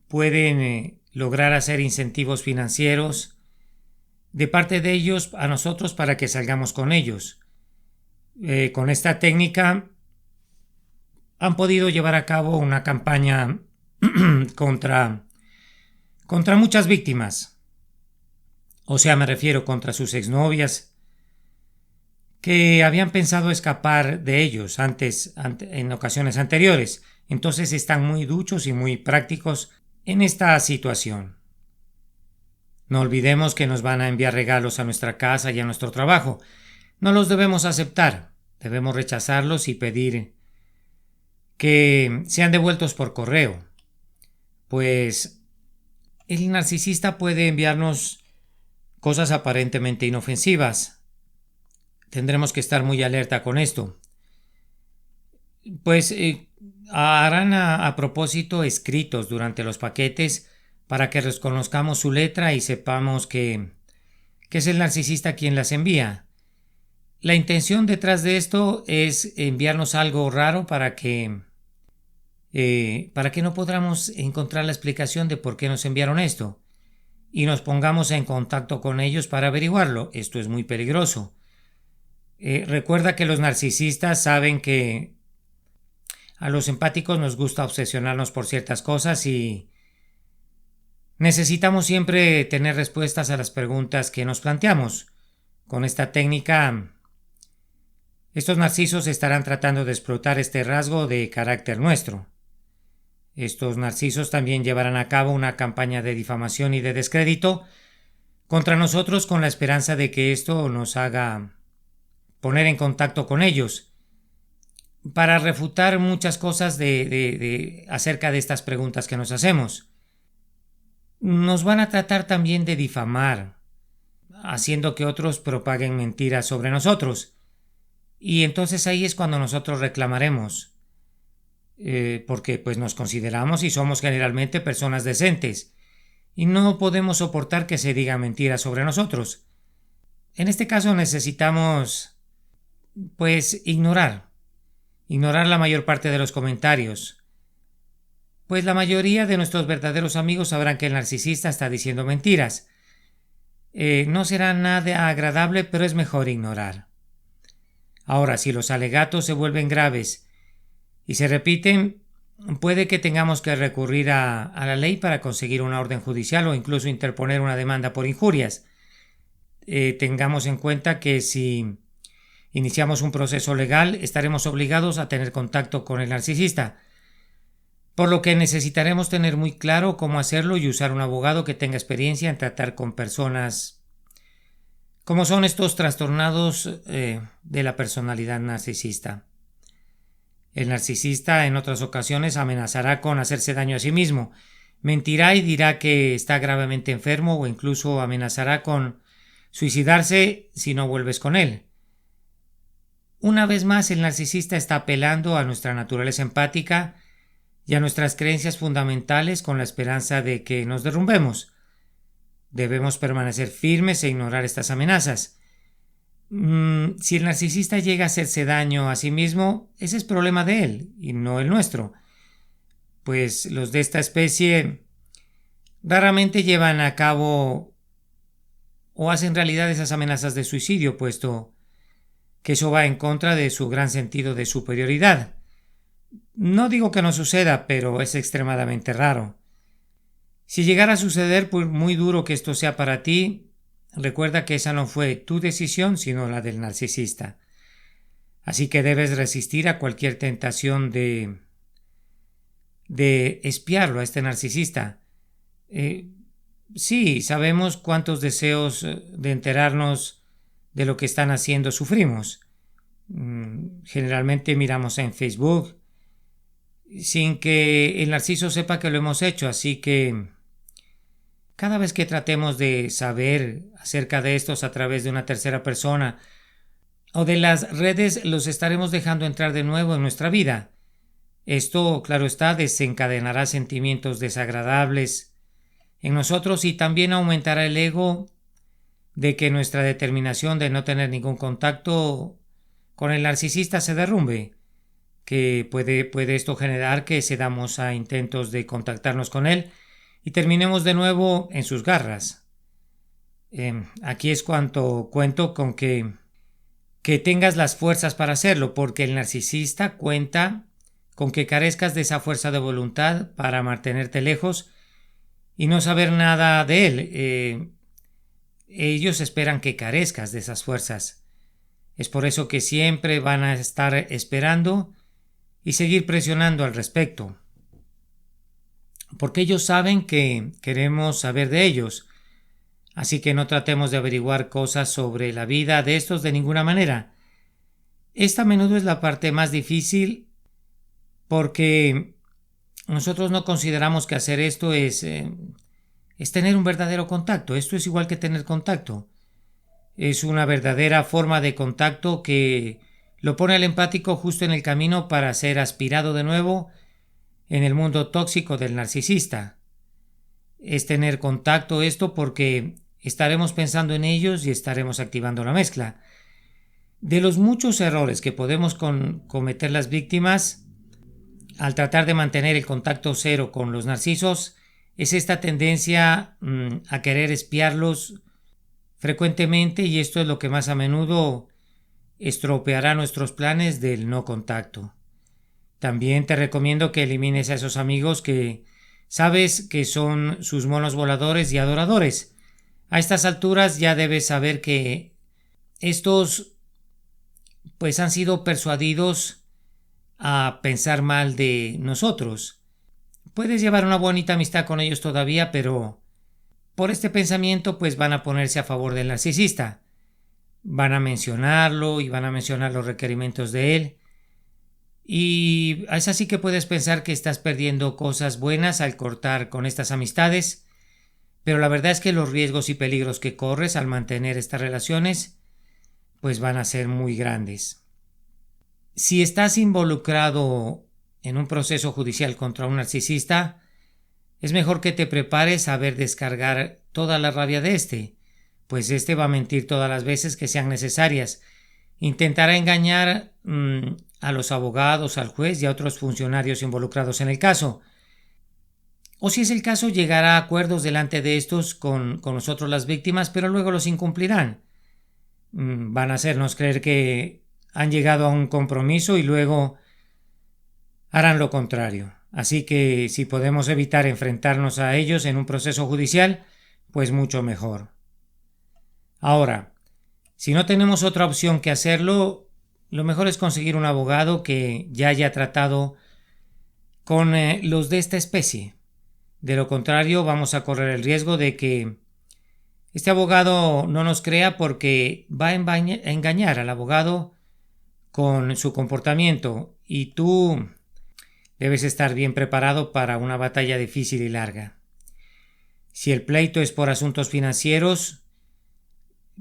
pueden lograr hacer incentivos financieros de parte de ellos a nosotros para que salgamos con ellos. Con esta técnica han podido llevar a cabo una campaña contra muchas víctimas. O sea, me refiero contra sus exnovias que habían pensado escapar de ellos en ocasiones anteriores. Entonces están muy duchos y muy prácticos en esta situación. No olvidemos que nos van a enviar regalos a nuestra casa y a nuestro trabajo. No los debemos aceptar, debemos rechazarlos y pedir que sean devueltos por correo, pues el narcisista puede enviarnos cosas aparentemente inofensivas. Tendremos que estar muy alerta con esto. Pues harán a propósito escritos durante los paquetes para que reconozcamos su letra y sepamos que es el narcisista quien las envía. La intención detrás de esto es enviarnos algo raro para que no podamos encontrar la explicación de por qué nos enviaron esto y nos pongamos en contacto con ellos para averiguarlo. Esto es muy peligroso. Recuerda que los narcisistas saben que a los empáticos nos gusta obsesionarnos por ciertas cosas y necesitamos siempre tener respuestas a las preguntas que nos planteamos. Con esta técnica, estos narcisos estarán tratando de explotar este rasgo de carácter nuestro. Estos narcisos también llevarán a cabo una campaña de difamación y de descrédito contra nosotros con la esperanza de que esto nos haga poner en contacto con ellos para refutar muchas cosas acerca de estas preguntas que nos hacemos. Nos van a tratar también de difamar, haciendo que otros propaguen mentiras sobre nosotros. Y entonces ahí es cuando nosotros reclamaremos, porque pues nos consideramos y somos generalmente personas decentes, y no podemos soportar que se digan mentiras sobre nosotros. En este caso necesitamos, pues, ignorar la mayor parte de los comentarios, pues la mayoría de nuestros verdaderos amigos sabrán que el narcisista está diciendo mentiras. No será nada agradable, pero es mejor ignorar. Ahora, si los alegatos se vuelven graves y se repiten, puede que tengamos que recurrir a la ley para conseguir una orden judicial o incluso interponer una demanda por injurias. Tengamos en cuenta que si iniciamos un proceso legal, estaremos obligados a tener contacto con el narcisista, por lo que necesitaremos tener muy claro cómo hacerlo y usar un abogado que tenga experiencia en tratar con personas como son estos trastornados de la personalidad narcisista. El narcisista en otras ocasiones amenazará con hacerse daño a sí mismo, mentirá y dirá que está gravemente enfermo o incluso amenazará con suicidarse si no vuelves con él. Una vez más, el narcisista está apelando a nuestra naturaleza empática y a nuestras creencias fundamentales con la esperanza de que nos derrumbemos. Debemos permanecer firmes e ignorar estas amenazas. Si el narcisista llega a hacerse daño a sí mismo, ese es problema de él y no el nuestro, pues los de esta especie raramente llevan a cabo o hacen realidad esas amenazas de suicidio, puesto que eso va en contra de su gran sentido de superioridad. No digo que no suceda, pero es extremadamente raro. Si llegara a suceder, por muy duro que esto sea para ti, recuerda que esa no fue tu decisión, sino la del narcisista. Así que debes resistir a cualquier tentación de espiarlo a este narcisista. Sí, sabemos cuántos deseos de enterarnos de lo que están haciendo sufrimos. Generalmente miramos en Facebook sin que el narciso sepa que lo hemos hecho, así que cada vez que tratemos de saber acerca de estos a través de una tercera persona o de las redes, los estaremos dejando entrar de nuevo en nuestra vida. Esto, claro está, desencadenará sentimientos desagradables en nosotros y también aumentará el ego de que nuestra determinación de no tener ningún contacto con el narcisista se derrumbe, que puede esto generar que cedamos a intentos de contactarnos con él y terminemos de nuevo en sus garras. Aquí es cuanto cuento con que tengas las fuerzas para hacerlo, porque el narcisista cuenta con que carezcas de esa fuerza de voluntad para mantenerte lejos y no saber nada de él. Ellos esperan que carezcas de esas fuerzas. Es por eso que siempre van a estar esperando y seguir presionando al respecto. Porque ellos saben que queremos saber de ellos. Así que no tratemos de averiguar cosas sobre la vida de estos de ninguna manera. Esta a menudo es la parte más difícil porque nosotros no consideramos que hacer esto es tener un verdadero contacto. Esto es igual que tener contacto. Es una verdadera forma de contacto que lo pone al empático justo en el camino para ser aspirado de nuevo en el mundo tóxico del narcisista. Es tener contacto esto porque estaremos pensando en ellos y estaremos activando la mezcla. De los muchos errores que podemos cometer las víctimas al tratar de mantener el contacto cero con los narcisos es esta tendencia a querer espiarlos frecuentemente, y esto es lo que más a menudo estropeará nuestros planes del no contacto. También te recomiendo que elimines a esos amigos que sabes que son sus monos voladores y adoradores. A estas alturas ya debes saber que estos pues han sido persuadidos a pensar mal de nosotros. Puedes llevar una bonita amistad con ellos todavía, pero por este pensamiento pues van a ponerse a favor del narcisista. Van a mencionarlo y van a mencionar los requerimientos de él. Y es así que puedes pensar que estás perdiendo cosas buenas al cortar con estas amistades, pero la verdad es que los riesgos y peligros que corres al mantener estas relaciones pues van a ser muy grandes. Si estás involucrado en un proceso judicial contra un narcisista, es mejor que te prepares a ver descargar toda la rabia de este, pues este va a mentir todas las veces que sean necesarias. Intentará engañar a los abogados, al juez y a otros funcionarios involucrados en el caso. O si es el caso, llegará a acuerdos delante de estos con nosotros las víctimas, pero luego los incumplirán. Van a hacernos creer que han llegado a un compromiso y luego harán lo contrario. Así que si podemos evitar enfrentarnos a ellos en un proceso judicial, pues mucho mejor. Ahora, si no tenemos otra opción que hacerlo, lo mejor es conseguir un abogado que ya haya tratado con los de esta especie. De lo contrario, vamos a correr el riesgo de que este abogado no nos crea, porque va a engañar al abogado con su comportamiento, y tú debes estar bien preparado para una batalla difícil y larga. Si el pleito es por asuntos financieros,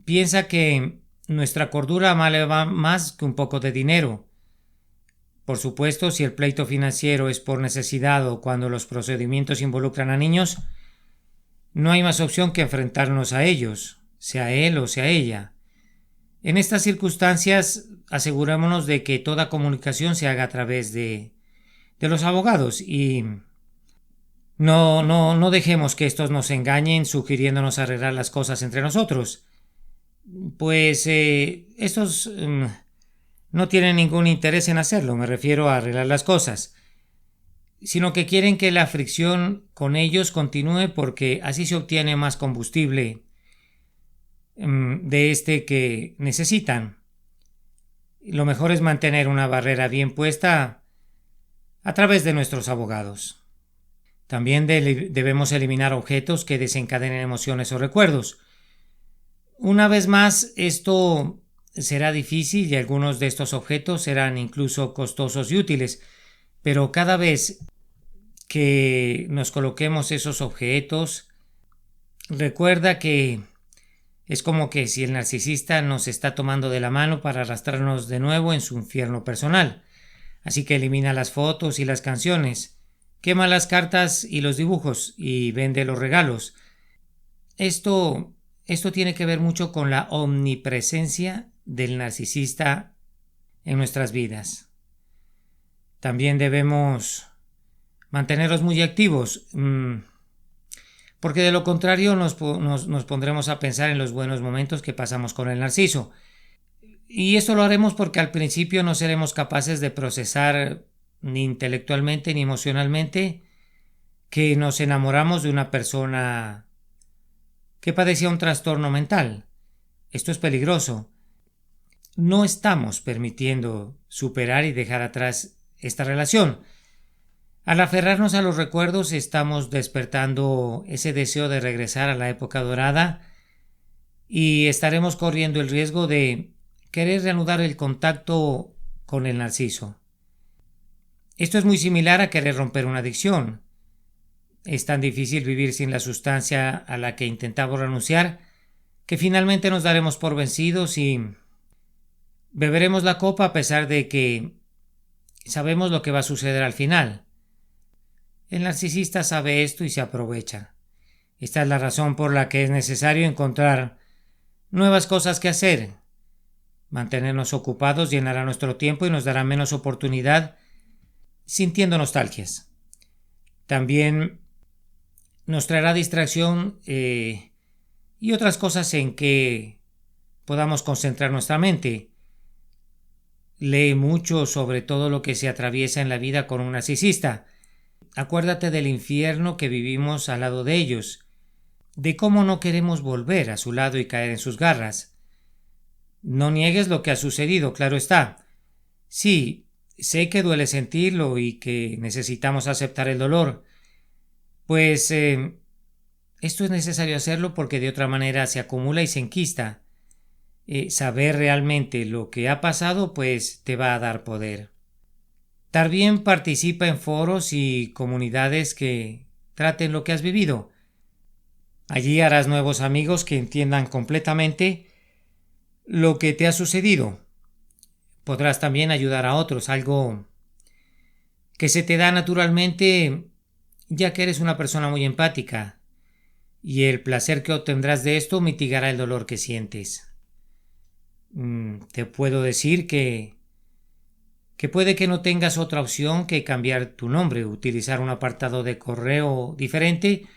piensa que nuestra cordura vale más que un poco de dinero. Por supuesto, si el pleito financiero es por necesidad o cuando los procedimientos involucran a niños, no hay más opción que enfrentarnos a ellos, sea él o sea ella. En estas circunstancias, asegurémonos de que toda comunicación se haga a través de los abogados y no dejemos que estos nos engañen sugiriéndonos arreglar las cosas entre nosotros. Pues estos no tienen ningún interés en hacerlo, me refiero a arreglar las cosas, sino que quieren que la fricción con ellos continúe, porque así se obtiene más combustible de este que necesitan. Lo mejor es mantener una barrera bien puesta a través de nuestros abogados. También debemos eliminar objetos que desencadenen emociones o recuerdos. Una vez más, esto será difícil y algunos de estos objetos serán incluso costosos y útiles, pero cada vez que nos coloquemos esos objetos, recuerda que es como que si el narcisista nos está tomando de la mano para arrastrarnos de nuevo en su infierno personal. Así que elimina las fotos y las canciones, quema las cartas y los dibujos y vende los regalos. Esto tiene que ver mucho con la omnipresencia del narcisista en nuestras vidas. También debemos mantenerlos muy activos, porque de lo contrario nos pondremos a pensar en los buenos momentos que pasamos con el narciso. Y esto lo haremos porque al principio no seremos capaces de procesar ni intelectualmente ni emocionalmente que nos enamoramos de una persona que padecía un trastorno mental. Esto es peligroso. no estamos permitiendo superar y dejar atrás esta relación. Al aferrarnos a los recuerdos, estamos despertando ese deseo de regresar a la época dorada y estaremos corriendo el riesgo de querer reanudar el contacto con el narciso. Esto es muy similar a querer romper una adicción. Es tan difícil vivir sin la sustancia a la que intentamos renunciar que finalmente nos daremos por vencidos y beberemos la copa a pesar de que sabemos lo que va a suceder al final. El narcisista sabe esto y se aprovecha. Esta es la razón por la que es necesario encontrar nuevas cosas que hacer. Mantenernos ocupados llenará nuestro tiempo y nos dará menos oportunidad sintiendo nostalgias. También nos traerá distracción y otras cosas en que podamos concentrar nuestra mente. Lee mucho sobre todo lo que se atraviesa en la vida con un narcisista. Acuérdate del infierno que vivimos al lado de ellos, de cómo no queremos volver a su lado y caer en sus garras. No niegues lo que ha sucedido, claro está. Sí, sé que duele sentirlo y que necesitamos aceptar el dolor. Pues esto es necesario hacerlo porque de otra manera se acumula y se enquista. Saber realmente lo que ha pasado pues te va a dar poder. También participa en foros y comunidades que traten lo que has vivido. Allí harás nuevos amigos que entiendan completamente lo que te ha sucedido. Podrás también ayudar a otros, algo que se te da naturalmente ya que eres una persona muy empática, y el placer que obtendrás de esto mitigará el dolor que sientes. Te puedo decir que puede que no tengas otra opción que cambiar tu nombre, utilizar un apartado de correo diferente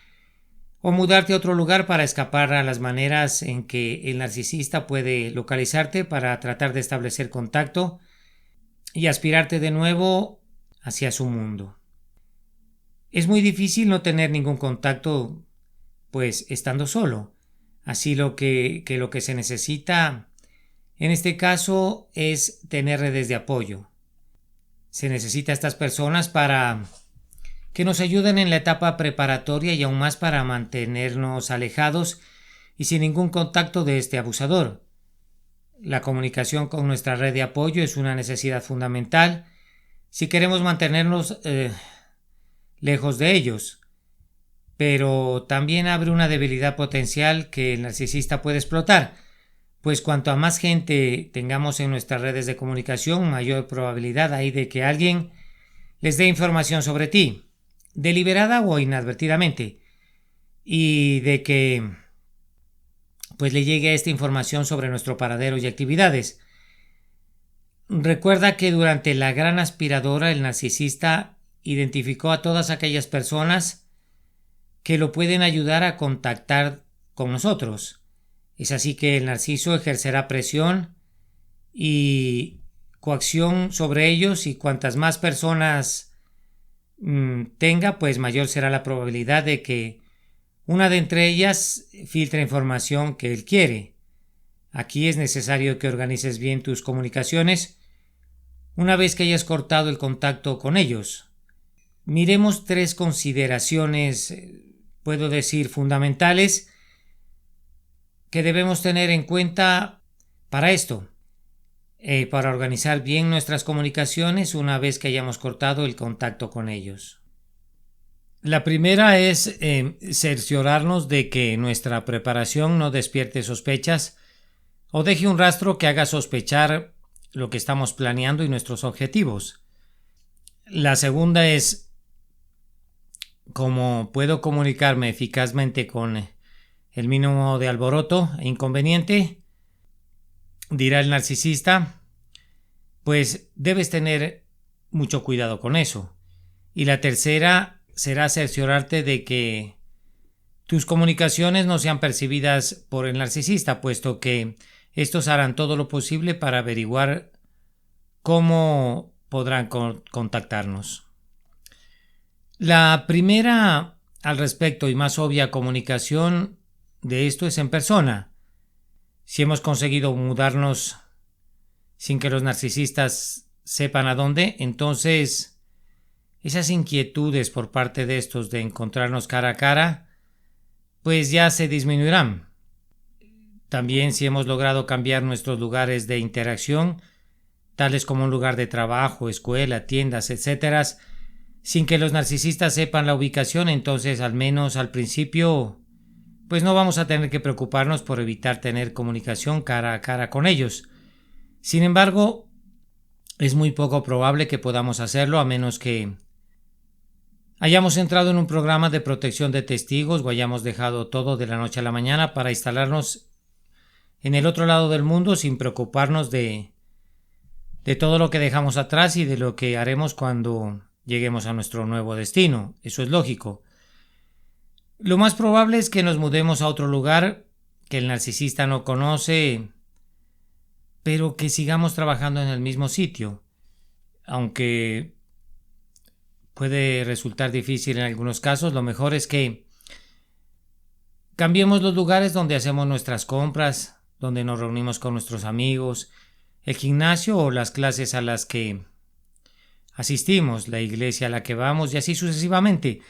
o mudarte a otro lugar para escapar a las maneras en que el narcisista puede localizarte para tratar de establecer contacto y aspirarte de nuevo hacia su mundo. Es muy difícil no tener ningún contacto, pues estando solo. Así lo que se necesita en este caso es tener redes de apoyo. Se necesita a estas personas para que nos ayuden en la etapa preparatoria y aún más para mantenernos alejados y sin ningún contacto de este abusador. La comunicación con nuestra red de apoyo es una necesidad fundamental si queremos mantenernos lejos de ellos, pero también abre una debilidad potencial que el narcisista puede explotar, pues cuanto a más gente tengamos en nuestras redes de comunicación, mayor probabilidad hay de que alguien les dé información sobre ti, deliberada o inadvertidamente, y de que pues le llegue esta información sobre nuestro paradero y actividades. Recuerda que durante la gran aspiradora el narcisista identificó a todas aquellas personas que lo pueden ayudar a contactar con nosotros. Es así que el narciso ejercerá presión y coacción sobre ellos, y cuantas más personas tenga, pues mayor será la probabilidad de que una de entre ellas filtre información que él quiere. Aquí es necesario que organices bien tus comunicaciones una vez que hayas cortado el contacto con ellos. Miremos 3 consideraciones, puedo decir, fundamentales que debemos tener en cuenta para esto, para organizar bien nuestras comunicaciones una vez que hayamos cortado el contacto con ellos. La primera es cerciorarnos de que nuestra preparación no despierte sospechas o deje un rastro que haga sospechar lo que estamos planeando y nuestros objetivos. La segunda es cómo puedo comunicarme eficazmente con el mínimo de alboroto e inconveniente. Dirá el narcisista, pues debes tener mucho cuidado con eso. Y la tercera será cerciorarte de que tus comunicaciones no sean percibidas por el narcisista, puesto que estos harán todo lo posible para averiguar cómo podrán contactarnos. La primera al respecto y más obvia comunicación de esto es en persona. Si hemos conseguido mudarnos sin que los narcisistas sepan a dónde, entonces esas inquietudes por parte de estos de encontrarnos cara a cara, pues ya se disminuirán. También si hemos logrado cambiar nuestros lugares de interacción, tales como un lugar de trabajo, escuela, tiendas, etc., sin que los narcisistas sepan la ubicación, entonces al menos al principio, pues no vamos a tener que preocuparnos por evitar tener comunicación cara a cara con ellos. Sin embargo, es muy poco probable que podamos hacerlo a menos que hayamos entrado en un programa de protección de testigos o hayamos dejado todo de la noche a la mañana para instalarnos en el otro lado del mundo sin preocuparnos de todo lo que dejamos atrás y de lo que haremos cuando lleguemos a nuestro nuevo destino. Eso es lógico. Lo más probable es que nos mudemos a otro lugar que el narcisista no conoce, pero que sigamos trabajando en el mismo sitio, aunque puede resultar difícil en algunos casos. Lo mejor es que cambiemos los lugares donde hacemos nuestras compras, donde nos reunimos con nuestros amigos, el gimnasio o las clases a las que asistimos, la iglesia a la que vamos y así sucesivamente.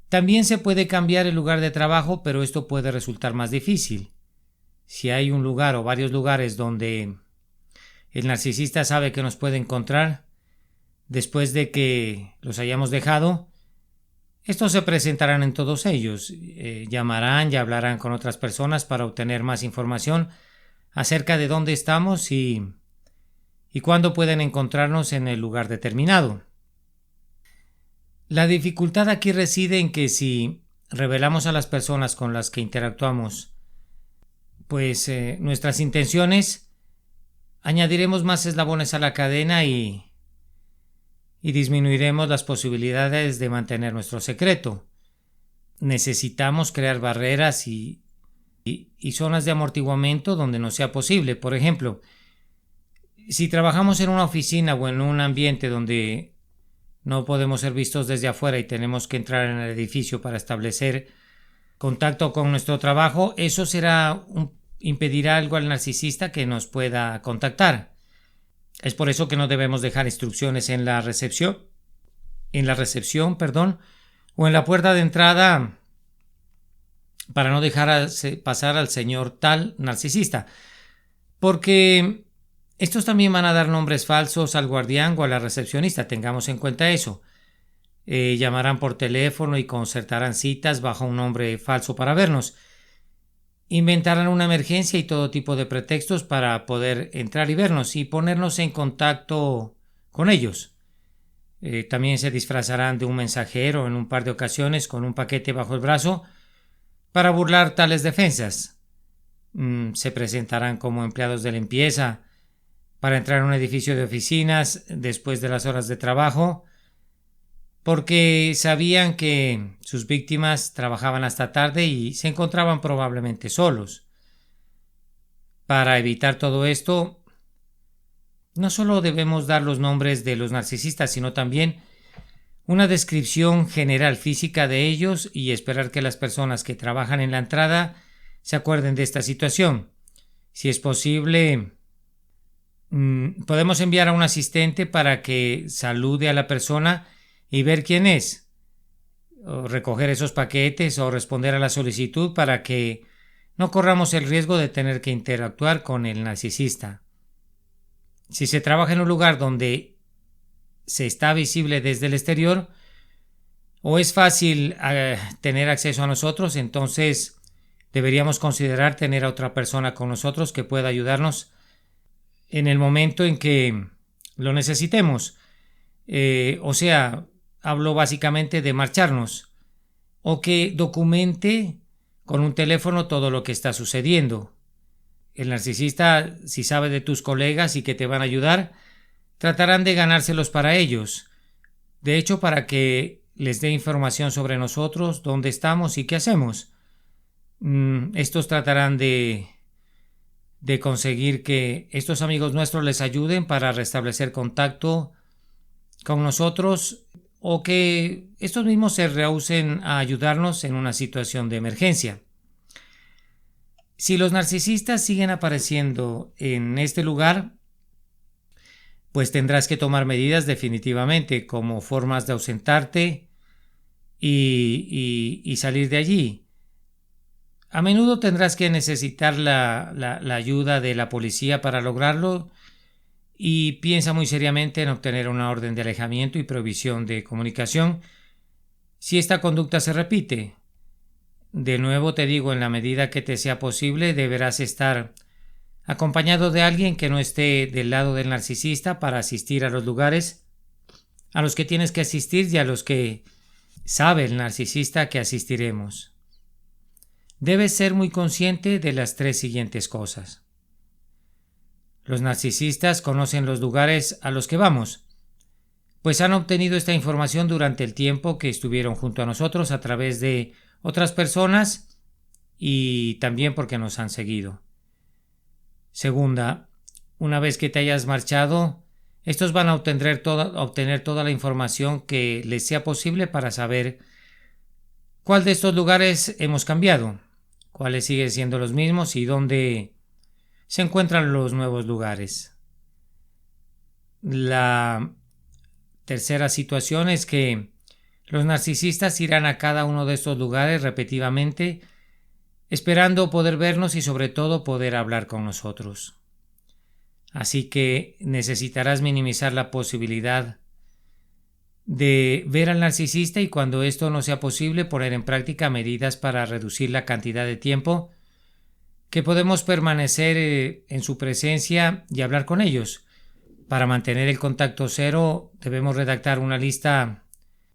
También se puede cambiar el lugar de trabajo, pero esto puede resultar más difícil. Si hay un lugar o varios lugares donde el narcisista sabe que nos puede encontrar después de que los hayamos dejado, estos se presentarán en todos ellos, llamarán y hablarán con otras personas para obtener más información acerca de dónde estamos y cuándo pueden encontrarnos en el lugar determinado. La dificultad aquí reside en que si revelamos a las personas con las que interactuamos, pues nuestras intenciones, añadiremos más eslabones a la cadena y disminuiremos las posibilidades de mantener nuestro secreto. Necesitamos crear barreras y zonas de amortiguamiento donde no sea posible. Por ejemplo, si trabajamos en una oficina o en un ambiente donde no podemos ser vistos desde afuera y tenemos que entrar en el edificio para establecer contacto con nuestro trabajo, eso impedirá algo al narcisista que nos pueda contactar. Es por eso que no debemos dejar instrucciones en la recepción, o en la puerta de entrada para no dejar pasar al señor tal narcisista, porque estos también van a dar nombres falsos al guardián o a la recepcionista, tengamos en cuenta eso. Llamarán por teléfono y concertarán citas bajo un nombre falso para vernos. Inventarán una emergencia y todo tipo de pretextos para poder entrar y vernos y ponernos en contacto con ellos. También se disfrazarán de un mensajero en un par de ocasiones con un paquete bajo el brazo para burlar tales defensas. Se presentarán como empleados de limpieza para entrar a un edificio de oficinas después de las horas de trabajo, porque sabían que sus víctimas trabajaban hasta tarde y se encontraban probablemente solos. Para evitar todo esto, no solo debemos dar los nombres de los narcisistas, sino también una descripción general física de ellos y esperar que las personas que trabajan en la entrada se acuerden de esta situación. Si es posible, podemos enviar a un asistente para que salude a la persona y ver quién es, o recoger esos paquetes o responder a la solicitud para que no corramos el riesgo de tener que interactuar con el narcisista. Si se trabaja en un lugar donde se está visible desde el exterior o es fácil tener acceso a nosotros, entonces deberíamos considerar tener a otra persona con nosotros que pueda ayudarnos en el momento en que lo necesitemos. O sea, hablo básicamente de marcharnos, o que documente con un teléfono todo lo que está sucediendo. El narcisista, si sabe de tus colegas y que te van a ayudar, tratarán de ganárselos para ellos. De hecho, para que les dé información sobre nosotros, dónde estamos y qué hacemos. Estos tratarán de conseguir que estos amigos nuestros les ayuden para restablecer contacto con nosotros o que estos mismos se rehúsen a ayudarnos en una situación de emergencia. Si los narcisistas siguen apareciendo en este lugar, pues tendrás que tomar medidas definitivamente, como formas de ausentarte y salir de allí. A menudo tendrás que necesitar la ayuda de la policía para lograrlo, y piensa muy seriamente en obtener una orden de alejamiento y prohibición de comunicación si esta conducta se repite. De nuevo te digo, en la medida que te sea posible, deberás estar acompañado de alguien que no esté del lado del narcisista para asistir a los lugares a los que tienes que asistir y a los que sabe el narcisista que asistiremos. Debes ser muy consciente de las 3 siguientes cosas. Los narcisistas conocen los lugares a los que vamos, pues han obtenido esta información durante el tiempo que estuvieron junto a nosotros a través de otras personas y también porque nos han seguido. Segunda, una vez que te hayas marchado, estos van a obtener toda la información que les sea posible para saber cuál de estos lugares hemos cambiado, cuáles siguen siendo los mismos y dónde se encuentran los nuevos lugares. La tercera situación es que los narcisistas irán a cada uno de estos lugares repetidamente, esperando poder vernos y sobre todo poder hablar con nosotros. Así que necesitarás minimizar la posibilidad de ver al narcisista, y cuando esto no sea posible, poner en práctica medidas para reducir la cantidad de tiempo que podemos permanecer en su presencia y hablar con ellos. Para mantener el contacto cero, debemos redactar una lista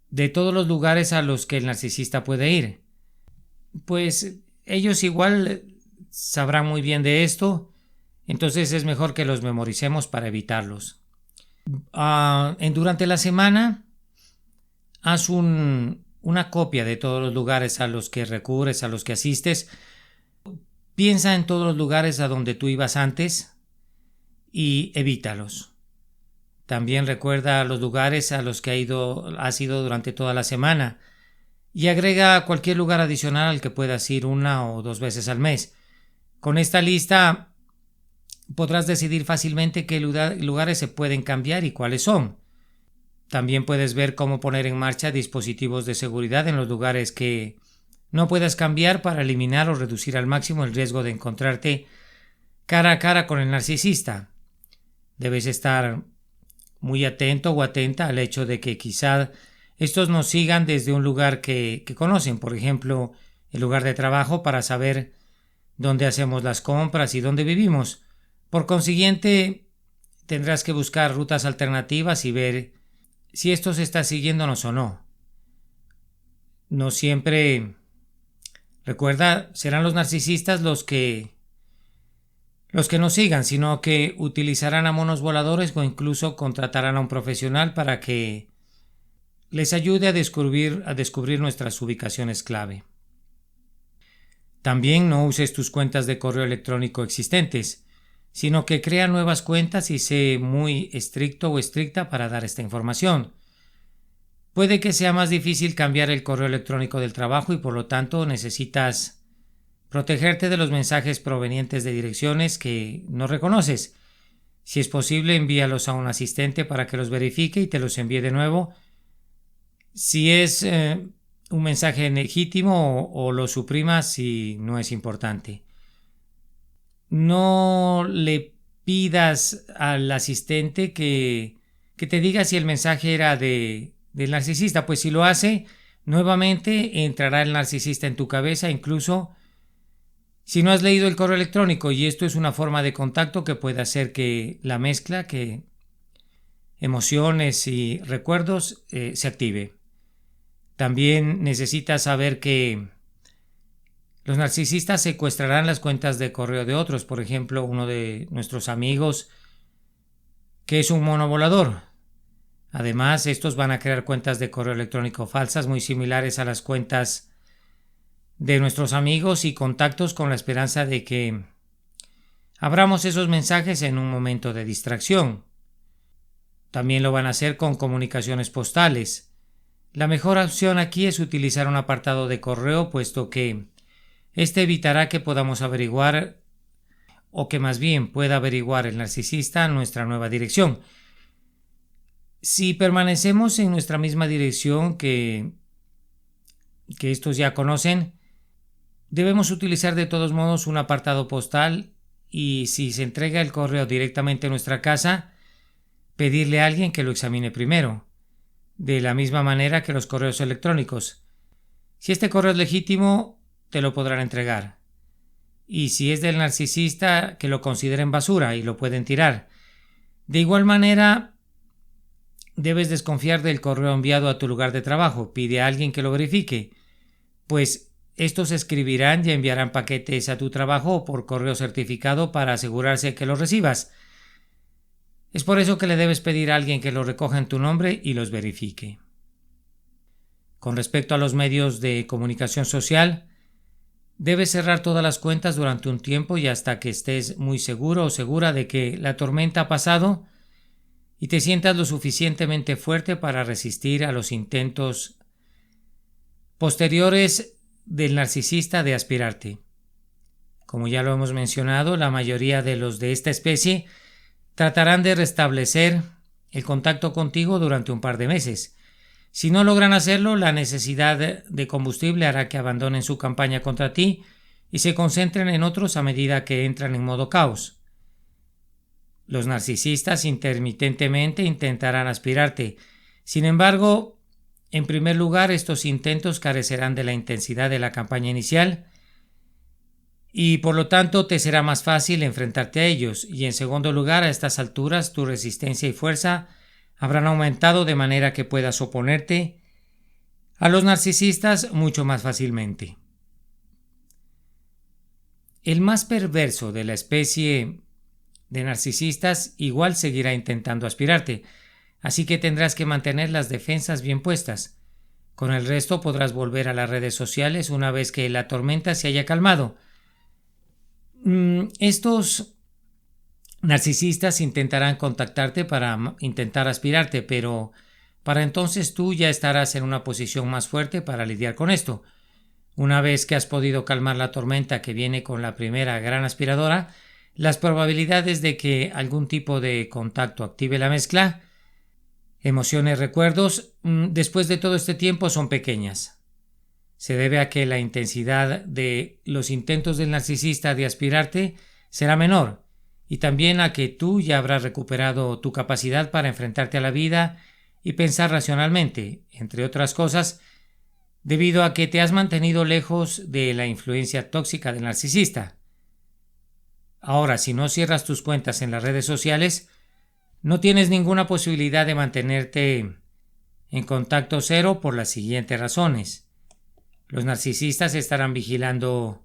de todos los lugares a los que el narcisista puede ir. Pues ellos igual sabrán muy bien de esto, entonces es mejor que los memoricemos para evitarlos. Durante la semana, haz una copia de todos los lugares a los que recurres, a los que asistes. Piensa en todos los lugares a donde tú ibas antes y evítalos. También recuerda los lugares a los que has ido durante toda la semana y agrega cualquier lugar adicional al que puedas ir 1 o 2 veces al mes. Con esta lista podrás decidir fácilmente qué lugares se pueden cambiar y cuáles son. También puedes ver cómo poner en marcha dispositivos de seguridad en los lugares que no puedas cambiar para eliminar o reducir al máximo el riesgo de encontrarte cara a cara con el narcisista. Debes estar muy atento o atenta al hecho de que quizá estos nos sigan desde un lugar que conocen, por ejemplo, el lugar de trabajo, para saber dónde hacemos las compras y dónde vivimos. Por consiguiente, tendrás que buscar rutas alternativas y ver si esto se está siguiéndonos o no. No siempre, recuerda, serán los narcisistas los que nos sigan, sino que utilizarán a monos voladores o incluso contratarán a un profesional para que les ayude a descubrir nuestras ubicaciones clave. También no uses tus cuentas de correo electrónico existentes, sino que crea nuevas cuentas y sé muy estricto o estricta para dar esta información. Puede que sea más difícil cambiar el correo electrónico del trabajo y por lo tanto necesitas protegerte de los mensajes provenientes de direcciones que no reconoces. Si es posible, envíalos a un asistente para que los verifique y te los envíe de nuevo. Si es un mensaje legítimo, o lo suprimas si no es importante. No le pidas al asistente que te diga si el mensaje era del narcisista, pues si lo hace, nuevamente entrará el narcisista en tu cabeza, incluso si no has leído el correo electrónico, y esto es una forma de contacto que puede hacer que la mezcla, que emociones y recuerdos se active. También necesitas saber que los narcisistas secuestrarán las cuentas de correo de otros. Por ejemplo, uno de nuestros amigos, que es un mono volador. Además, estos van a crear cuentas de correo electrónico falsas muy similares a las cuentas de nuestros amigos y contactos, con la esperanza de que abramos esos mensajes en un momento de distracción. También lo van a hacer con comunicaciones postales. La mejor opción aquí es utilizar un apartado de correo, puesto que este evitará que podamos averiguar, o que más bien pueda averiguar el narcisista, nuestra nueva dirección. Si permanecemos en nuestra misma dirección que estos ya conocen, debemos utilizar de todos modos un apartado postal, y si se entrega el correo directamente a nuestra casa, pedirle a alguien que lo examine primero, de la misma manera que los correos electrónicos. Si este correo es legítimo, te lo podrán entregar. Y si es del narcisista, que lo consideren basura y lo pueden tirar. De igual manera, debes desconfiar del correo enviado a tu lugar de trabajo. Pide a alguien que lo verifique, pues estos escribirán y enviarán paquetes a tu trabajo por correo certificado para asegurarse que los recibas. Es por eso que le debes pedir a alguien que los recoja en tu nombre y los verifique. Con respecto a los medios de comunicación social, debes cerrar todas las cuentas durante un tiempo y hasta que estés muy seguro o segura de que la tormenta ha pasado y te sientas lo suficientemente fuerte para resistir a los intentos posteriores del narcisista de aspirarte. Como ya lo hemos mencionado, la mayoría de los de esta especie tratarán de restablecer el contacto contigo durante un par de meses. Si no logran hacerlo, la necesidad de combustible hará que abandonen su campaña contra ti y se concentren en otros a medida que entran en modo caos. Los narcisistas intermitentemente intentarán aspirarte. Sin embargo, en primer lugar, estos intentos carecerán de la intensidad de la campaña inicial y por lo tanto te será más fácil enfrentarte a ellos, y en segundo lugar, a estas alturas tu resistencia y fuerza habrán aumentado de manera que puedas oponerte a los narcisistas mucho más fácilmente. El más perverso de la especie de narcisistas igual seguirá intentando aspirarte, así que tendrás que mantener las defensas bien puestas. Con el resto podrás volver a las redes sociales una vez que la tormenta se haya calmado. Estos narcisistas intentarán contactarte para intentar aspirarte, pero para entonces tú ya estarás en una posición más fuerte para lidiar con esto. Una vez que has podido calmar la tormenta que viene con la primera gran aspiradora, las probabilidades de que algún tipo de contacto active la mezcla, emociones, recuerdos, después de todo este tiempo son pequeñas. Se debe a que la intensidad de los intentos del narcisista de aspirarte será menor, y también a que tú ya habrás recuperado tu capacidad para enfrentarte a la vida y pensar racionalmente, entre otras cosas, debido a que te has mantenido lejos de la influencia tóxica del narcisista. Ahora, si no cierras tus cuentas en las redes sociales, no tienes ninguna posibilidad de mantenerte en contacto cero por las siguientes razones. Los narcisistas estarán vigilando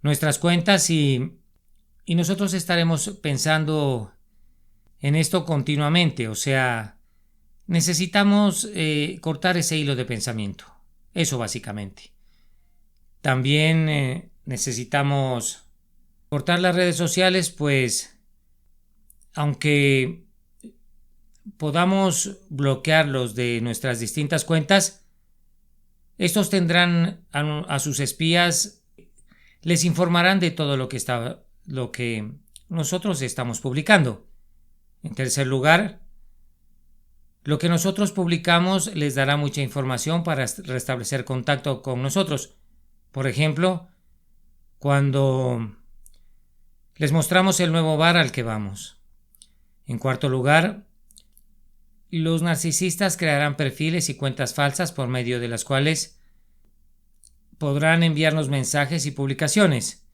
nuestras cuentas y nosotros estaremos pensando en esto continuamente. O sea, necesitamos cortar ese hilo de pensamiento. Eso básicamente. También necesitamos cortar las redes sociales, pues aunque podamos bloquearlos de nuestras distintas cuentas, estos tendrán a sus espías, les informarán de todo lo que nosotros estamos publicando. En tercer lugar, lo que nosotros publicamos les dará mucha información para restablecer contacto con nosotros. Por ejemplo, cuando les mostramos el nuevo bar al que vamos. En cuarto lugar, los narcisistas crearán perfiles y cuentas falsas por medio de las cuales podrán enviarnos mensajes y publicaciones.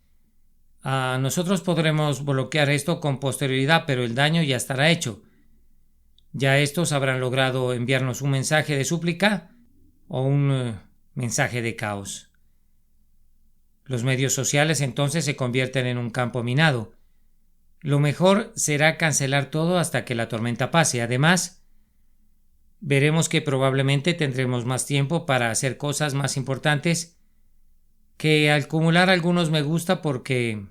Nosotros podremos bloquear esto con posterioridad, pero el daño ya estará hecho. Ya estos habrán logrado enviarnos un mensaje de súplica o un mensaje de caos. Los medios sociales entonces se convierten en un campo minado. Lo mejor será cancelar todo hasta que la tormenta pase. Además, veremos que probablemente tendremos más tiempo para hacer cosas más importantes que acumular algunos me gusta porque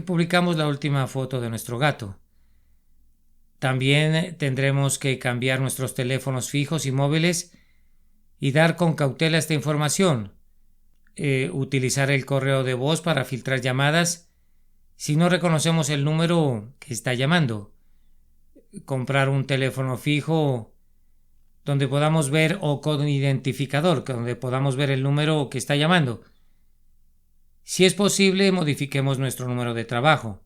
publicamos la última foto de nuestro gato. También tendremos que cambiar nuestros teléfonos fijos y móviles y dar con cautela esta información. Utilizar el correo de voz para filtrar llamadas si no reconocemos el número que está llamando. comprar un teléfono fijo donde podamos ver, o con identificador, donde podamos ver el número que está llamando. Si es posible, modifiquemos nuestro número de trabajo.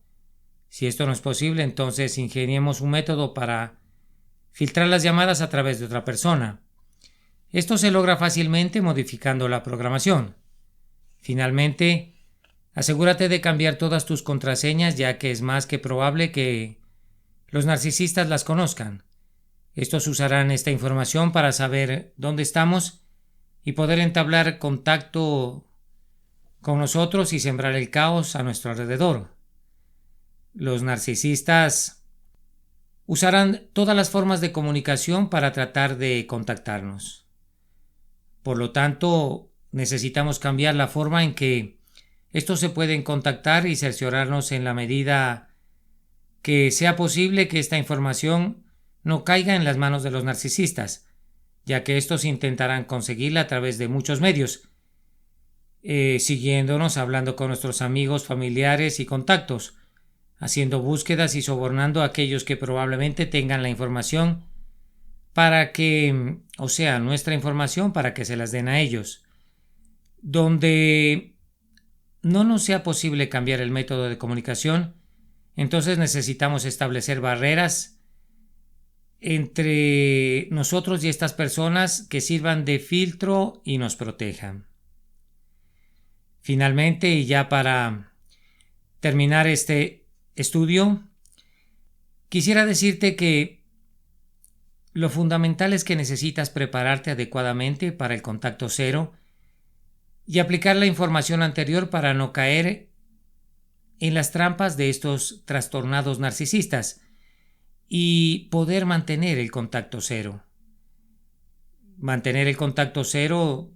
Si esto no es posible, entonces ingeniemos un método para filtrar las llamadas a través de otra persona. Esto se logra fácilmente modificando la programación. Finalmente, asegúrate de cambiar todas tus contraseñas, ya que es más que probable que los narcisistas las conozcan. Estos usarán esta información para saber dónde estamos y poder entablar contacto con nosotros y sembrar el caos a nuestro alrededor. Los narcisistas usarán todas las formas de comunicación para tratar de contactarnos. Por lo tanto, necesitamos cambiar la forma en que estos se pueden contactar y cerciorarnos en la medida que sea posible que esta información no caiga en las manos de los narcisistas, ya que estos intentarán conseguirla a través de muchos medios, siguiéndonos, hablando con nuestros amigos, familiares y contactos, haciendo búsquedas y sobornando a aquellos que probablemente tengan la información para que, o sea, nuestra información para que se las den a ellos. Donde no nos sea posible cambiar el método de comunicación, entonces necesitamos establecer barreras entre nosotros y estas personas que sirvan de filtro y nos protejan. Finalmente, y ya para terminar este estudio, quisiera decirte que lo fundamental es que necesitas prepararte adecuadamente para el contacto cero y aplicar la información anterior para no caer en las trampas de estos trastornados narcisistas y poder mantener el contacto cero. Mantener el contacto cero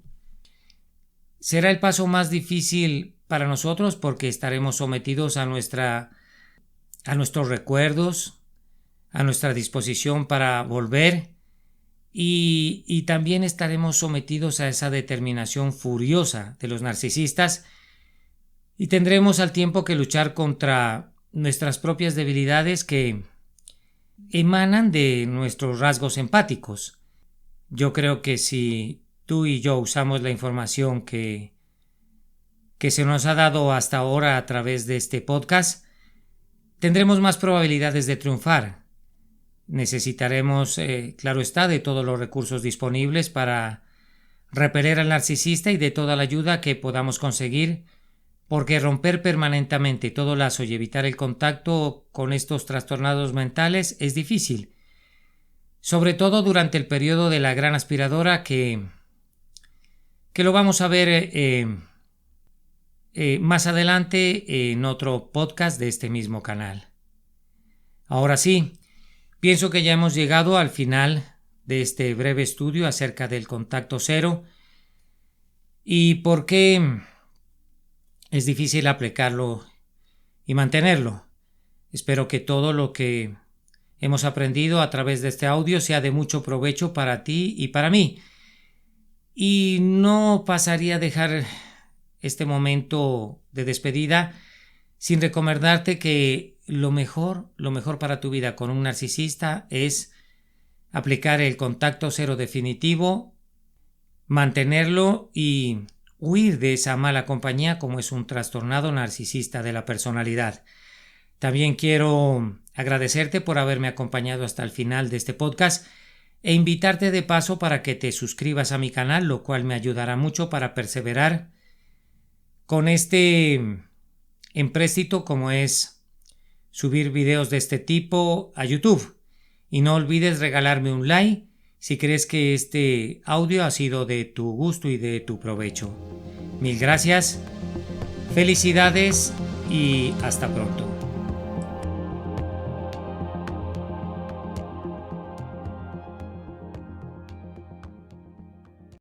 será el paso más difícil para nosotros porque estaremos sometidos a nuestros recuerdos, a nuestra disposición para volver y también estaremos sometidos a esa determinación furiosa de los narcisistas y tendremos al tiempo que luchar contra nuestras propias debilidades que emanan de nuestros rasgos empáticos. Yo creo que si tú y yo usamos la información que se nos ha dado hasta ahora a través de este podcast, tendremos más probabilidades de triunfar. Necesitaremos, claro está, de todos los recursos disponibles para repeler al narcisista y de toda la ayuda que podamos conseguir, porque romper permanentemente todo lazo y evitar el contacto con estos trastornados mentales es difícil, sobre todo durante el periodo de la gran aspiradora que lo vamos a ver más adelante en otro podcast de este mismo canal. Ahora sí, pienso que ya hemos llegado al final de este breve estudio acerca del contacto cero y por qué es difícil aplicarlo y mantenerlo. Espero que todo lo que hemos aprendido a través de este audio sea de mucho provecho para ti y para mí. Y no pasaría a dejar este momento de despedida sin recomendarte que lo mejor para tu vida con un narcisista es aplicar el contacto cero definitivo, mantenerlo y huir de esa mala compañía como es un trastornado narcisista de la personalidad. También quiero agradecerte por haberme acompañado hasta el final de este podcast e invitarte de paso para que te suscribas a mi canal, lo cual me ayudará mucho para perseverar con este empréstito como es subir videos de este tipo a YouTube. Y no olvides regalarme un like si crees que este audio ha sido de tu gusto y de tu provecho. Mil gracias, felicidades y hasta pronto.